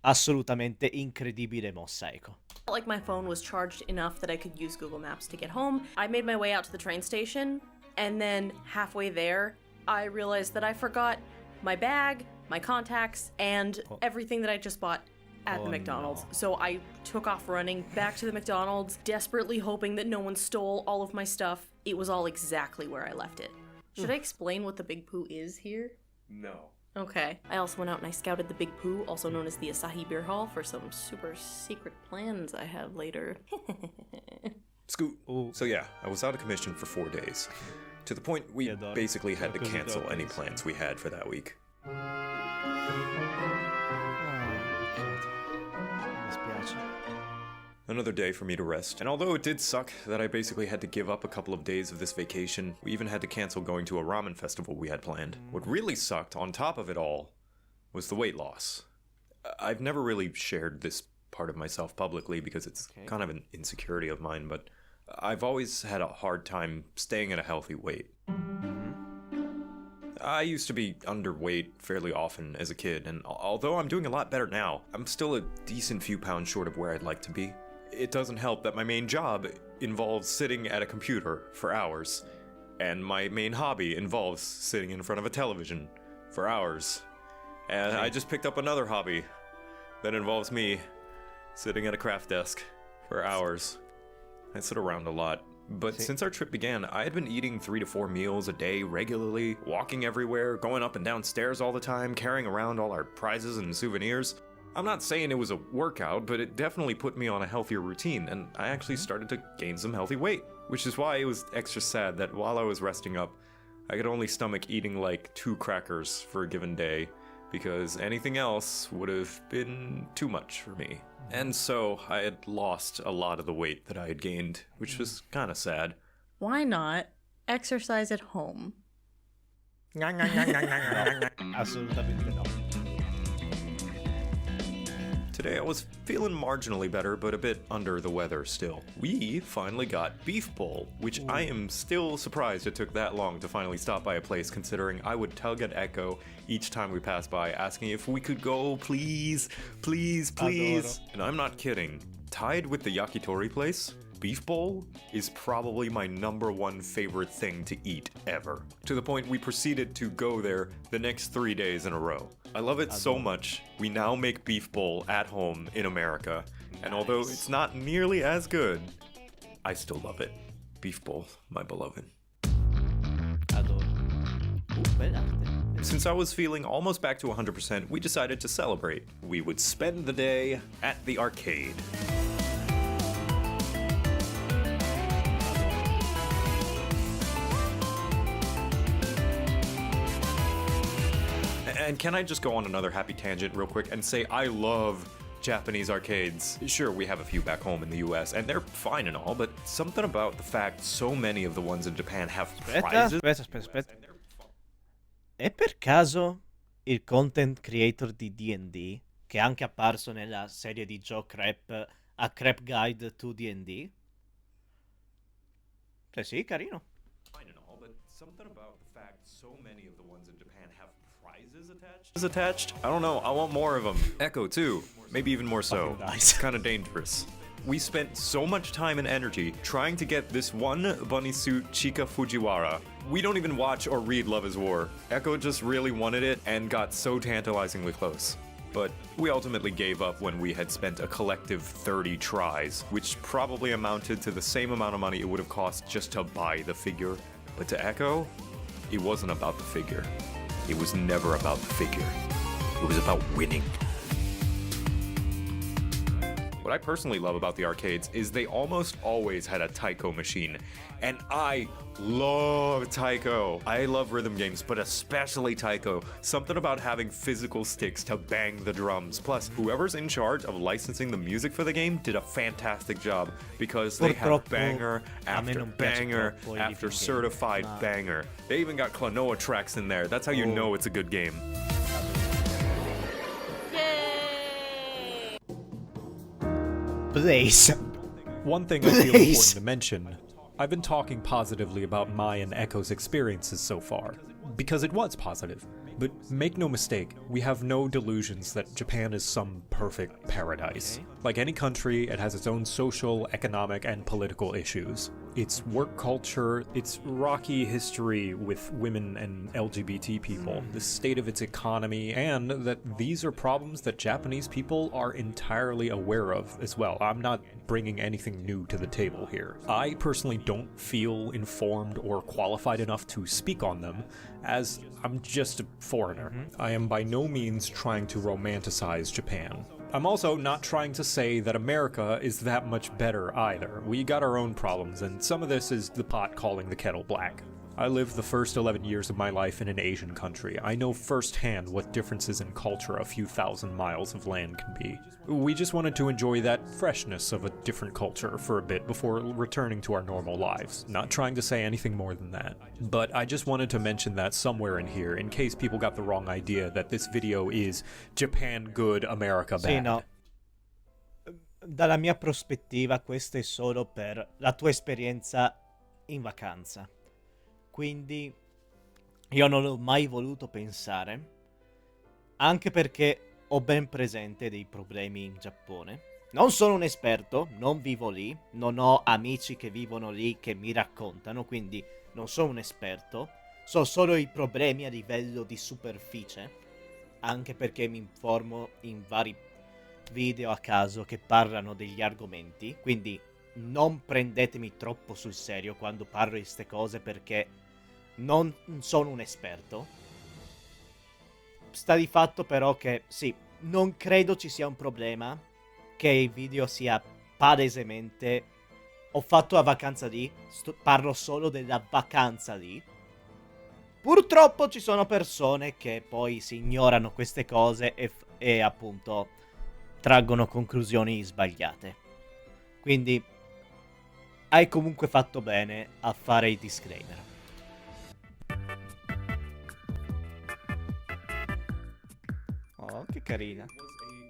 assolutamente incredibile mossa, ecco. Felt like my phone was charged enough that I could use Google Maps to get home. I made my way out to the train station, and then halfway there, I realized that I forgot my bag, my contacts, and everything that I just bought at the McDonald's. No. So I took off running back to the McDonald's, desperately hoping that no one stole all of my stuff. It was all exactly where I left it. Should I explain what the Big Pooh is here? No. Okay. I also went out and I scouted the Big Pooh, also known as the Asahi Beer Hall, for some super secret plans I have later. Scoot. So yeah, I was out of commission for 4 days. To the point we basically had to cancel any plans we had for that week. Mi dispiace. Another day for me to rest. And although it did suck that I basically had to give up a couple of days of this vacation, we even had to cancel going to a ramen festival we had planned. What really sucked, on top of it all, was the weight loss. I've never really shared this part of myself publicly because it's kind of an insecurity of mine, but I've always had a hard time staying at a healthy weight. I used to be underweight fairly often as a kid, and although I'm doing a lot better now, I'm still a decent few pounds short of where I'd like to be. It doesn't help that my main job involves sitting at a computer for hours, and my main hobby involves sitting in front of a television for hours. And I just picked up another hobby that involves me sitting at a craft desk for hours. I sit around a lot. But since our trip began, I had been eating 3 to 4 meals a day regularly, walking everywhere, going up and down stairs all the time, carrying around all our prizes and souvenirs. I'm not saying it was a workout, but it definitely put me on a healthier routine, and I actually started to gain some healthy weight. Which is why it was extra sad that while I was resting up, I could only stomach eating like 2 crackers for a given day, because anything else would have been too much for me. And so I had lost a lot of the weight that I had gained, which was kind of sad. Why not exercise at home? Assolutamente no. Today I was feeling marginally better, but a bit under the weather still. We finally got Beef Bowl, which I am still surprised it took that long to finally stop by a place, considering I would tug at Echo each time we passed by, asking if we could go, please, please, please. And I'm not kidding. Tied with the yakitori place, Beef Bowl is probably my #1 favorite thing to eat ever. To the point we proceeded to go there the next 3 days in a row. I love it so much, we now make Beef Bowl at home in America. And although it's not nearly as good, I still love it. Beef Bowl, my beloved. Adoro. Bell'arte. Since I was feeling almost back to 100%, we decided to celebrate. We would spend the day at the arcade. And can I just go on another happy tangent real quick and say I love Japanese arcades. Sure, we have a few back home in the US, and they're fine and all, but something about the fact so many of the ones in Japan have prizes. Aspetta. È per caso il content creator di D&D, che è anche apparso nella serie di Joe Crap, a Crap Guide to D&D? Sì, carino. Fine and all, but something about the fact so many of the ones in Japan have prizes attached? I don't know, I want more of them. Echo too, maybe even more so. Nice. It's kind of dangerous. We spent so much time and energy trying to get this one bunny suit Chika Fujiwara. We don't even watch or read Love is War. Echo just really wanted it and got so tantalizingly close. But we ultimately gave up when we had spent a collective 30 tries, which probably amounted to the same amount of money it would have cost just to buy the figure. But to Echo, it wasn't about the figure. It was never about the figure. It was about winning. What I personally love about the arcades is they almost always had a taiko machine. And I love taiko. I love rhythm games, but especially taiko. Something about having physical sticks to bang the drums. Plus, whoever's in charge of licensing the music for the game did a fantastic job because they have banger after banger after certified banger. They even got Klonoa tracks in there. That's how you know it's a good game. Blaze. One thing I feel important to mention, I've been talking positively about my and Echo's experiences so far, because it was positive. But make no mistake, we have no delusions that Japan is some perfect paradise. Like any country, it has its own social, economic, and political issues. Its work culture, its rocky history with women and LGBT people, the state of its economy, and that these are problems that Japanese people are entirely aware of as well. I'm not bringing anything new to the table here. I personally don't feel informed or qualified enough to speak on them, as I'm just a foreigner. I am by no means trying to romanticize Japan. I'm also not trying to say that America is that much better either. We got our own problems, and some of this is the pot calling the kettle black. I lived the first 11 years of my life in an Asian country. I know firsthand what differences in culture a few thousand miles of land can be. We just wanted to enjoy that freshness of a different culture for a bit before returning to our normal lives. Not trying to say anything more than that. But I just wanted to mention that somewhere in here, in case people got the wrong idea that this video is Japan good, America bad. Sì, no. Dalla mia prospettiva, questo è solo per la tua esperienza in vacanza. Quindi io non ho mai voluto pensare, anche perché ho ben presente dei problemi in Giappone. Non sono un esperto, non vivo lì, non ho amici che vivono lì che mi raccontano, quindi non sono un esperto. So solo i problemi a livello di superficie, anche perché mi informo in vari video a caso che parlano degli argomenti, quindi non prendetemi troppo sul serio quando parlo di queste cose perché non sono un esperto. Sta di fatto però che sì, non credo ci sia un problema che il video sia palesemente ho fatto la vacanza lì, parlo solo della vacanza lì. Purtroppo ci sono persone che poi si ignorano queste cose e appunto traggono conclusioni sbagliate. Quindi hai comunque fatto bene a fare il disclaimer. Oh, che carina.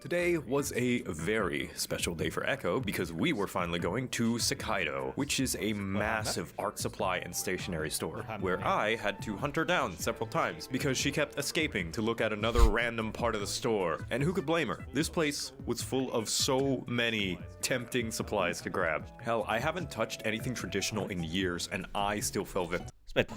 Today was a very special day for Echo because we were finally going to Sekaido, which is a massive art supply and stationery store, where I had to hunt her down several times because she kept escaping to look at another random part of the store. And who could blame her? This place was full of so many tempting supplies to grab. Hell, I haven't touched anything traditional in years and I still fell victim. Aspetta.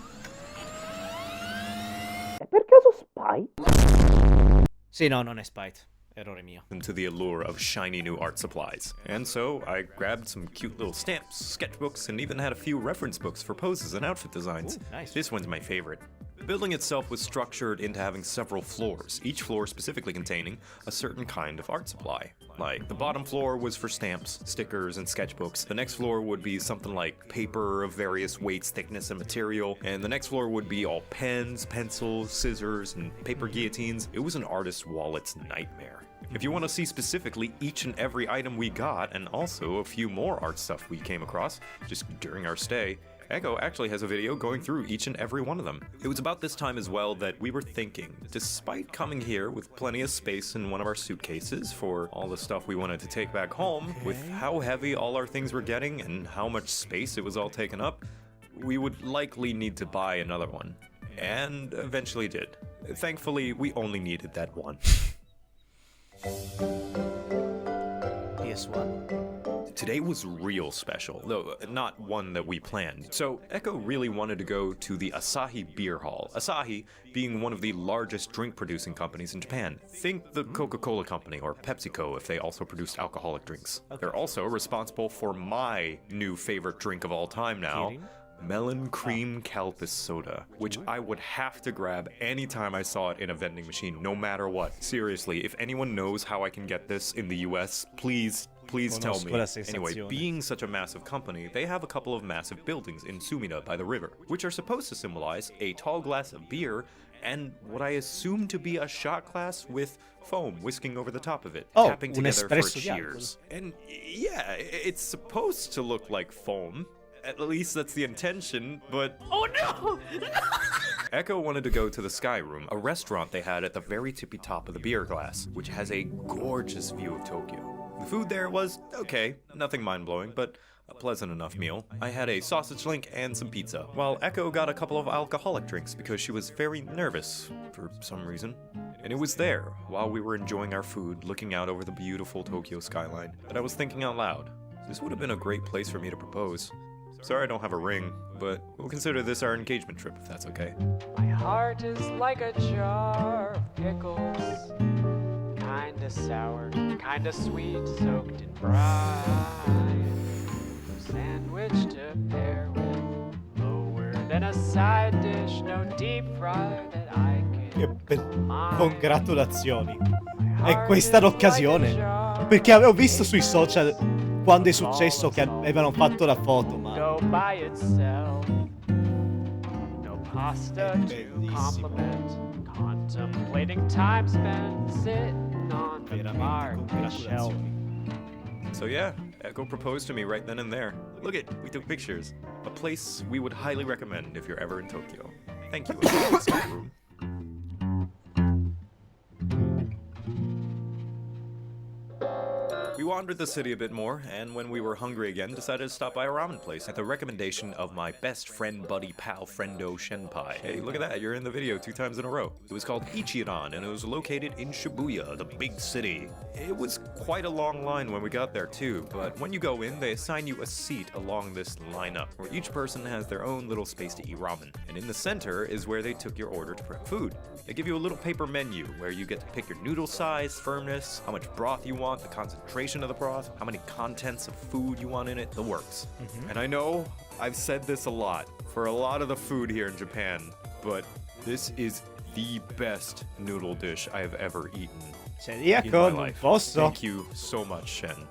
È per caso Spite? Sì, no, non è Spite. Errore mio. To the allure of shiny new art supplies. And so I grabbed some cute little stamps, sketchbooks, and even had a few reference books for poses and outfit designs. Ooh, nice. This one's my favorite. The building itself was structured into having several floors, each floor specifically containing a certain kind of art supply. Like, the bottom floor was for stamps, stickers, and sketchbooks. The next floor would be something like paper of various weights, thickness, and material. And the next floor would be all pens, pencils, scissors, and paper guillotines. It was an artist's wallet's nightmare. If you want to see specifically each and every item we got, and also a few more art stuff we came across just during our stay, Echo actually has a video going through each and every one of them. It was about this time as well that we were thinking, despite coming here with plenty of space in one of our suitcases for all the stuff we wanted to take back home, with how heavy all our things were getting and how much space it was all taken up, we would likely need to buy another one. And eventually did. Thankfully, we only needed that one. PS1. Today was real special, though not one that we planned. So Echo really wanted to go to the Asahi Beer Hall. Asahi being one of the largest drink producing companies in Japan. Think the Coca-Cola Company or PepsiCo if they also produced alcoholic drinks. They're also responsible for my new favorite drink of all time now. Melon Cream Calpis Soda, which I would have to grab anytime I saw it in a vending machine, no matter what. Seriously, if anyone knows how I can get this in the US, please tell me. Anyway, being such a massive company, they have a couple of massive buildings in Sumida by the river, which are supposed to symbolize a tall glass of beer and what I assume to be a shot glass with foam whisking over the top of it, tapping together for cheers. And yeah, it's supposed to look like foam. At least that's the intention, but... Oh no! Echo wanted to go to the Sky Room, a restaurant they had at the very tippy top of the beer glass, which has a gorgeous view of Tokyo. The food there was okay, nothing mind-blowing, but a pleasant enough meal. I had a sausage link and some pizza, while Echo got a couple of alcoholic drinks because she was very nervous for some reason. And it was there, while we were enjoying our food, looking out over the beautiful Tokyo skyline, that I was thinking out loud. This would have been a great place for me to propose. Sorry I don't have a ring, but we'll consider this our engagement trip if that's okay. My heart is like a jar of pickles, kinda sour, kinda sweet, soaked in brine. Sandwich to pair with, lower than a side dish, no deep fry that I can Congratulazioni. È questa l'occasione. Perché avevo visto sui social quando è successo che avevano fatto la foto, ma... Go by itself. No pasta to compliment. Contemplating time spent sitting on the market shelf. So yeah, Echo proposed to me right then and there. Look it, we took pictures. A place we would highly recommend if you're ever in Tokyo. Thank you, Sky Room. We wandered the city a bit more, and when we were hungry again, decided to stop by a ramen place at the recommendation of my best friend, buddy, pal, friendo, Shenpai. Hey, look at that, you're in the video 2 times in a row. It was called Ichiran, and it was located in Shibuya, the big city. It was quite a long line when we got there too, but when you go in, they assign you a seat along this lineup, where each person has their own little space to eat ramen. And in the center is where they took your order to prep food. They give you a little paper menu where you get to pick your noodle size, firmness, how much broth you want, the concentration of the broth, how many contents of food you want in it, the works. And I know I've said this a lot for a lot of the food here in Japan, but this is the best noodle dish I have ever eaten in my life. Thank you so much, Shen,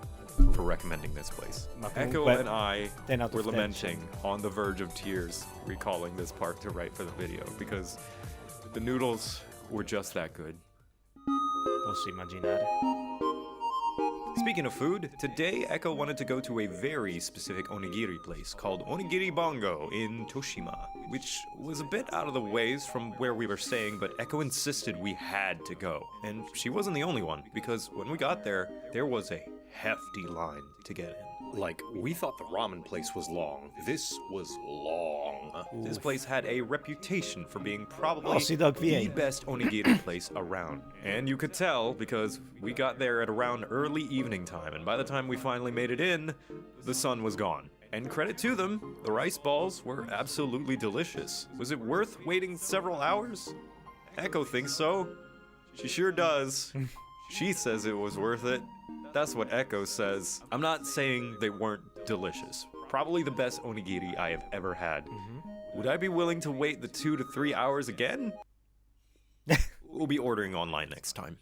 for recommending this place. Echo and I were lamenting on the verge of tears, recalling this part to write for the video, because the noodles were just that good. Posso immaginare. Speaking of food, today Echo wanted to go to a very specific onigiri place called Onigiri Bongo in Toshima, which was a bit out of the ways from where we were staying, but Echo insisted we had to go. And she wasn't the only one, because when we got there, there was a hefty line to get in. Like, we thought the ramen place was long. This was long. This place had a reputation for being probably Dog the Vien. best onigiri place around. And you could tell because we got there at around early evening time, and by the time we finally made it in, the sun was gone. And credit to them, the rice balls were absolutely delicious. Was it worth waiting several hours? Echo thinks so. She sure does. She says it was worth it. That's what Echo says. I'm not saying they weren't delicious. Probably the best onigiri I have ever had. Would I be willing to wait the 2 to 3 hours again? We'll be ordering online next time.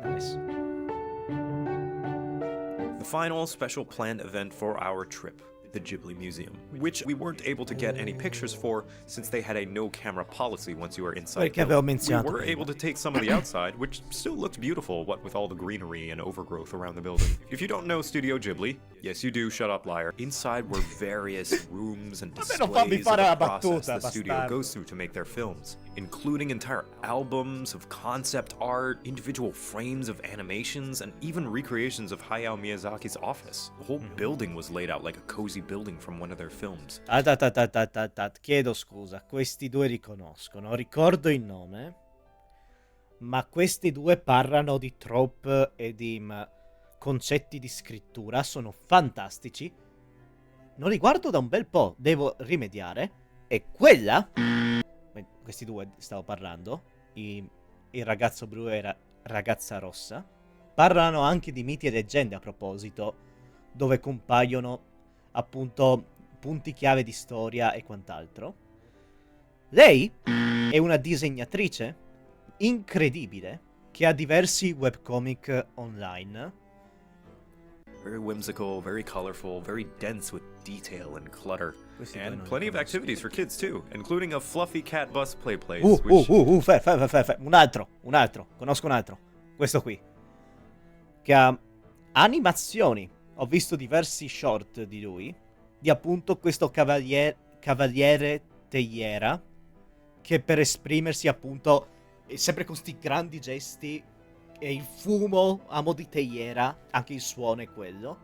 Nice. The final special planned event for our trip, the Ghibli Museum, which we weren't able to get any pictures for since they had a no-camera policy once you were inside. Perché avevo We menzionato were prima. able to take some of the outside, which still looked beautiful, what with all the greenery and overgrowth around the building. If you don't know Studio Ghibli, yes you do, shut up liar, inside were various rooms and Vabbè, non fammi displays of fare the la process battuta, the studio bastardo. goes through to make their films, including entire albums of concept art, individual frames of animations, and even recreations of Hayao Miyazaki's office. The whole building was laid out like a cozy building from one of their films. Chiedo scusa, questi due riconoscono, ricordo il nome, ma questi due parlano di trope e di concetti di scrittura, sono fantastici. Non li guardo da un bel po', devo rimediare. E quella, questi due stavo parlando, il ragazzo blu e la ragazza rossa, parlano anche di miti e leggende a proposito, dove compaiono appunto punti chiave di storia e quant'altro. Lei è una disegnatrice incredibile che ha diversi webcomic online. Very whimsical, very colorful, very dense with detail and clutter. Questi due And non plenty li of activities for kids too, including a fluffy cat bus play place, Un altro, conosco un altro. Questo qui. Che ha animazioni. Ho visto diversi short di lui. Di appunto questo cavaliere teiera. Che per esprimersi appunto è sempre con questi grandi gesti. E il fumo a mo' di teiera. Anche il suono è quello.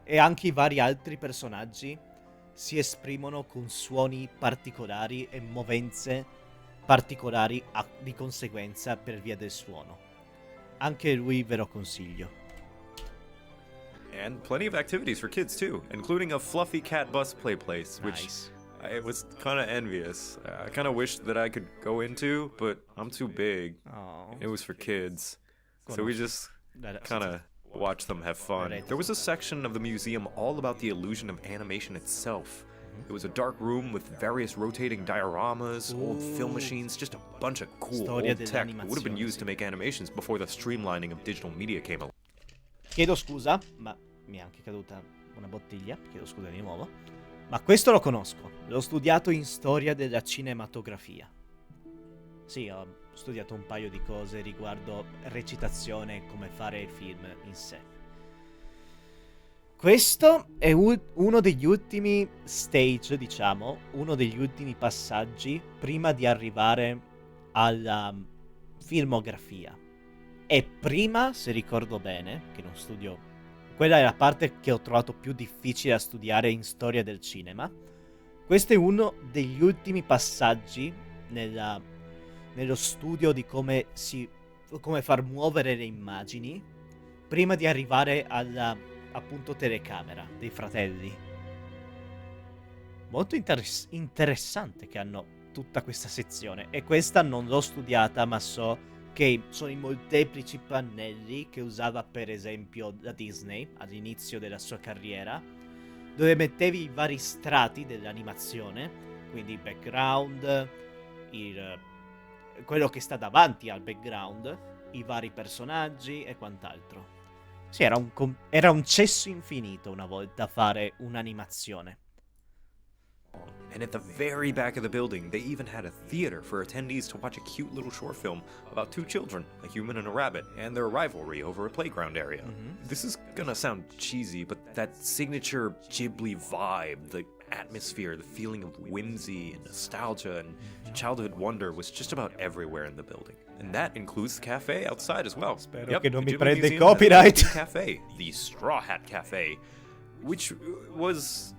E anche i vari altri personaggi si esprimono con suoni particolari e movenze particolari di conseguenza per via del suono. Anche lui ve lo consiglio. And plenty of activities for kids too, including a fluffy cat bus play place, which Nice. I was kind of envious. I kind of wished that I could go into, but I'm too big. Oh. It was for kids. So we just kind of watched them have fun. There was a section of the museum all about the illusion of animation itself. It was a dark room with various rotating dioramas, old film machines, just a bunch of cool Storia old tech that would have been dell'animazione, used to make animations before the streamlining of digital media came along. Chiedo scusa, ma mi è anche caduta una bottiglia. Chiedo scusa di nuovo. Ma questo lo conosco. L'ho studiato in storia della cinematografia. Sì, ho studiato un paio di cose riguardo recitazione e come fare il film in sé. Questo è uno degli ultimi stage, diciamo, uno degli ultimi passaggi prima di arrivare alla filmografia. E prima, se ricordo bene, che non studio... Quella è la parte che ho trovato più difficile da studiare in storia del cinema. Questo è uno degli ultimi passaggi nello studio di come far muovere le immagini prima di arrivare alla, appunto, telecamera dei fratelli. Molto interessante che hanno tutta questa sezione. E questa non l'ho studiata, ma so che sono i molteplici pannelli che usava per esempio la Disney all'inizio della sua carriera, dove mettevi i vari strati dell'animazione, quindi il background, quello che sta davanti al background, i vari personaggi e quant'altro. Sì, era un cesso infinito una volta fare un'animazione. And at the very back of the building, they even had a theater for attendees to watch a cute little short film about two children, a human and a rabbit, and their rivalry over a playground area. This is gonna sound cheesy, but that signature Ghibli vibe, the atmosphere, the feeling of whimsy and nostalgia and childhood wonder was just about everywhere in the building. And that includes the cafe outside as well. Spero che non the mi Ghibli prende Museum copyright. has a cafe, the Straw Hat Cafe, which was...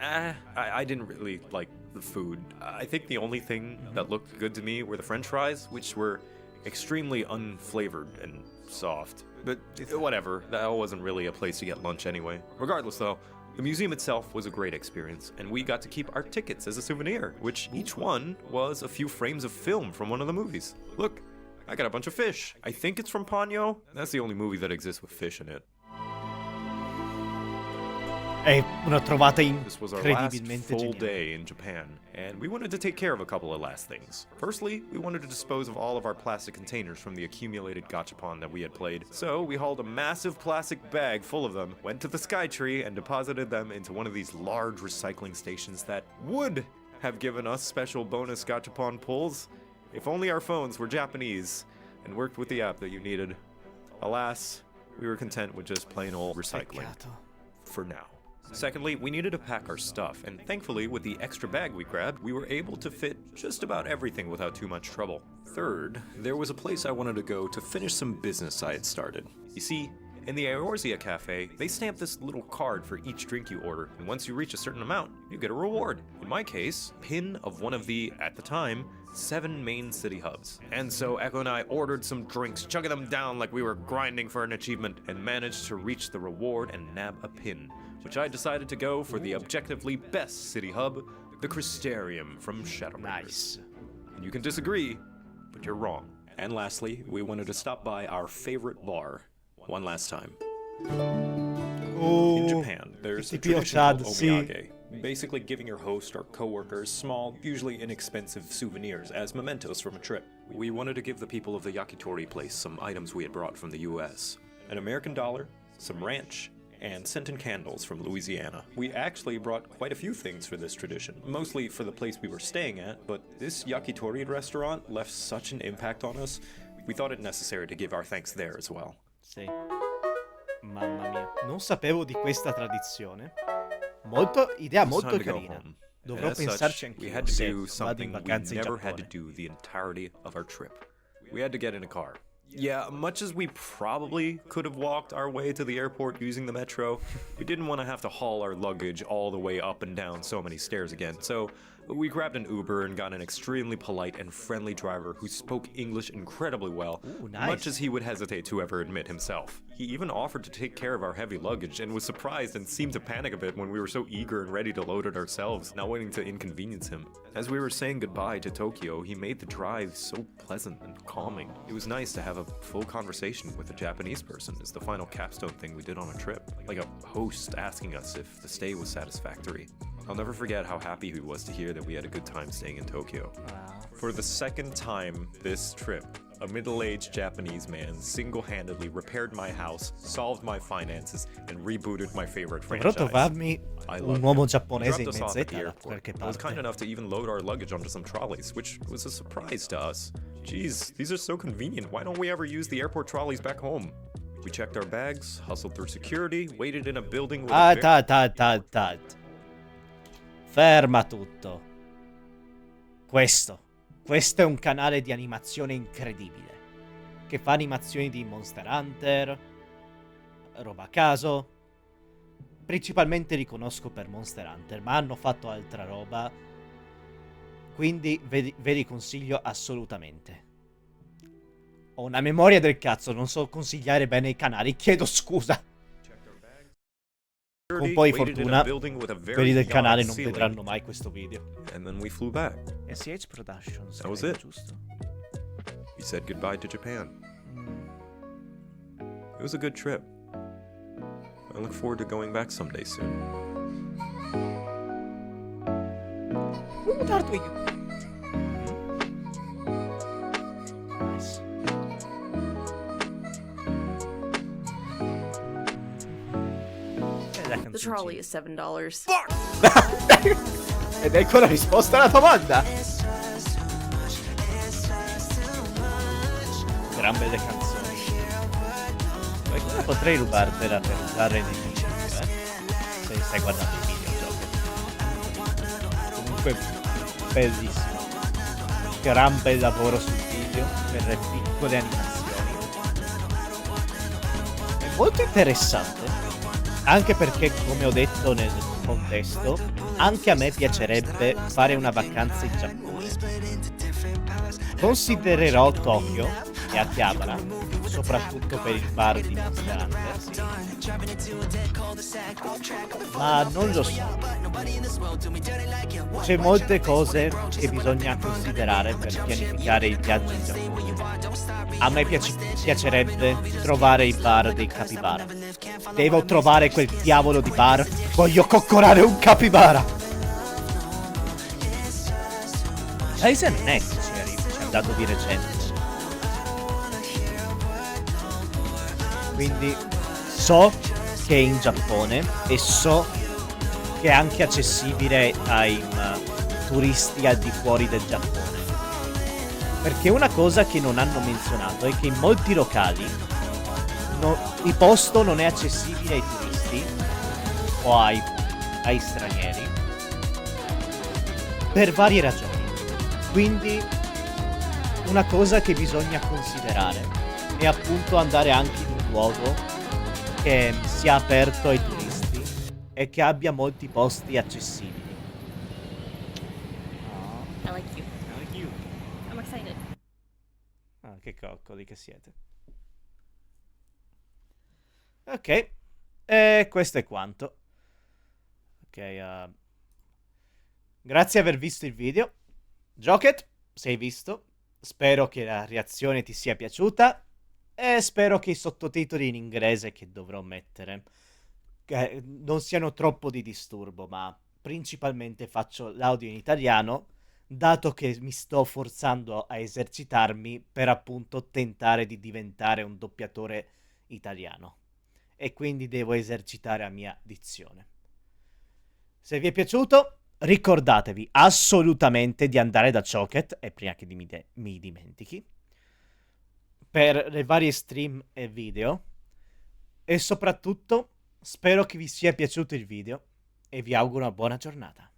I didn't really like the food. I think the only thing that looked good to me were the french fries, which were extremely unflavored and soft. But whatever, that wasn't really a place to get lunch anyway. Regardless though, the museum itself was a great experience, and we got to keep our tickets as a souvenir, which each one was a few frames of film from one of the movies. Look, I got a bunch of fish. I think it's from Ponyo. That's the only movie that exists with fish in it. È una trovata This was our last incredibilmente full geniale. day in Japan, and we wanted to take care of a couple of last things. Firstly, we wanted to dispose of all of our plastic containers from the accumulated gachapon that we had played. So we hauled a massive plastic bag full of them, went to the Skytree, and deposited them into one of these large recycling stations that would have given us special bonus gachapon pulls if only our phones were Japanese and worked with the app that you needed. Alas, we were content with just plain old recycling. Peccato. For now. Secondly, we needed to pack our stuff, and thankfully, with the extra bag we grabbed, we were able to fit just about everything without too much trouble. Third, there was a place I wanted to go to finish some business I had started. You see, in the Eorzea Cafe, they stamp this little card for each drink you order, and once you reach a certain amount, you get a reward. In my case, pin of one of the, at the time, 7 main city hubs. And so Echo and I ordered some drinks, chugging them down like we were grinding for an achievement, and managed to reach the reward and nab a pin, which I decided to go for the objectively best city hub, the Crystarium from Shadowbringers. Nice. And you can disagree, but you're wrong. And lastly, we wanted to stop by our favorite bar one last time. Oh, In Japan, there's a tipo tradition called Chad, sì. omiyage, basically giving your host or coworkers small, usually inexpensive souvenirs as mementos from a trip. We wanted to give the people of the yakitori place some items we had brought from the US. An American dollar, some ranch, and scented candles from Louisiana. We actually brought quite a few things for this tradition, mostly for the place we were staying at, but this yakitori restaurant left such an impact on us, we thought it necessary to give our thanks there as well. Sì. Mamma mia. Non sapevo di questa tradizione. Idea It was molto time to go carina. home. Dovrò And as pensarci such, we anch'io had to se do vado in something we vacanza in never had to Giappone. do the entirety of our trip. We had to get in a car. Yeah, much as we probably could have walked our way to the airport using the metro, we didn't want to have to haul our luggage all the way up and down so many stairs again, so we grabbed an Uber and got an extremely polite and friendly driver who spoke English incredibly well, Ooh, nice. much as he would hesitate to ever admit himself. He even offered to take care of our heavy luggage and was surprised and seemed to panic a bit when we were so eager and ready to load it ourselves, not wanting to inconvenience him. As we were saying goodbye to Tokyo, he made the drive so pleasant and calming. It was nice to have a full conversation with a Japanese person as the final capstone thing we did on a trip, like a host asking us if the stay was satisfactory. I'll never forget how happy he was to hear that we had a good time staying in Tokyo. For the second time this trip, a middle-aged Japanese man single-handedly repaired my house, solved my finances, and rebooted my favorite Dovrò franchise. trovarmi I un loved uomo him. He giapponese dropped in us off at mezz'età the da airport. qualche He was kind parte. enough to even load our luggage onto some trolleys, which was a surprise to us. Geez, these are so convenient. Why don't we ever use the airport trolleys back home? We checked our bags, hustled through security, waited in a building with a Ferma tutto. Questo è un canale di animazione incredibile, che fa animazioni di Monster Hunter, roba a caso. Principalmente li conosco per Monster Hunter, ma hanno fatto altra roba, quindi ve li consiglio assolutamente. Ho una memoria del cazzo, non so consigliare bene i canali, chiedo scusa. Con un po' di fortuna, quelli del canale non vedranno mai questo video. And then we flew back. SH Productions. That was credo, it. giusto? We said goodbye to Japan. It was a good trip. I look forward to going back someday soon. Darkwing. Nice. The trolley is $7. Ed ecco la risposta alla domanda. Gran belle canzoni. Qualcuno potrei rubartela per usare nei video, se stai guardando i video, comunque bellissimo. Gran bel lavoro sul video per le piccole animazioni. È molto interessante, anche perché, come ho detto nel contesto, anche a me piacerebbe fare una vacanza in Giappone. Considererò Tokyo e Akihabara, soprattutto per il bar di Monster Hunter, ma non lo so. C'è molte cose che bisogna considerare per pianificare il viaggio in Giappone. A me piacerebbe trovare i bar dei capibara. Devo trovare quel diavolo di bar. Voglio coccolare un capibara. Paese non è che ci è andato di recente. Quindi so che è in Giappone e so che è anche accessibile ai turisti al di fuori del Giappone. Perché una cosa che non hanno menzionato è che in molti locali il posto non è accessibile ai turisti o ai stranieri per varie ragioni. Quindi una cosa che bisogna considerare è appunto andare anche in un luogo che sia aperto ai turisti e che abbia molti posti accessibili. I like you. I like you. I'm excited. Ah, che coccoli che siete. Ok, e questo è quanto. Ok, grazie di aver visto il video. Jocat, sei visto. Spero che la reazione ti sia piaciuta. E spero che i sottotitoli in inglese che dovrò mettere non siano troppo di disturbo, ma principalmente faccio l'audio in italiano, dato che mi sto forzando a esercitarmi per appunto tentare di diventare un doppiatore italiano. E quindi devo esercitare la mia dizione. Se vi è piaciuto, ricordatevi assolutamente di andare da Jocat, e prima che mi dimentichi, per le varie stream e video. E soprattutto spero che vi sia piaciuto il video e vi auguro una buona giornata.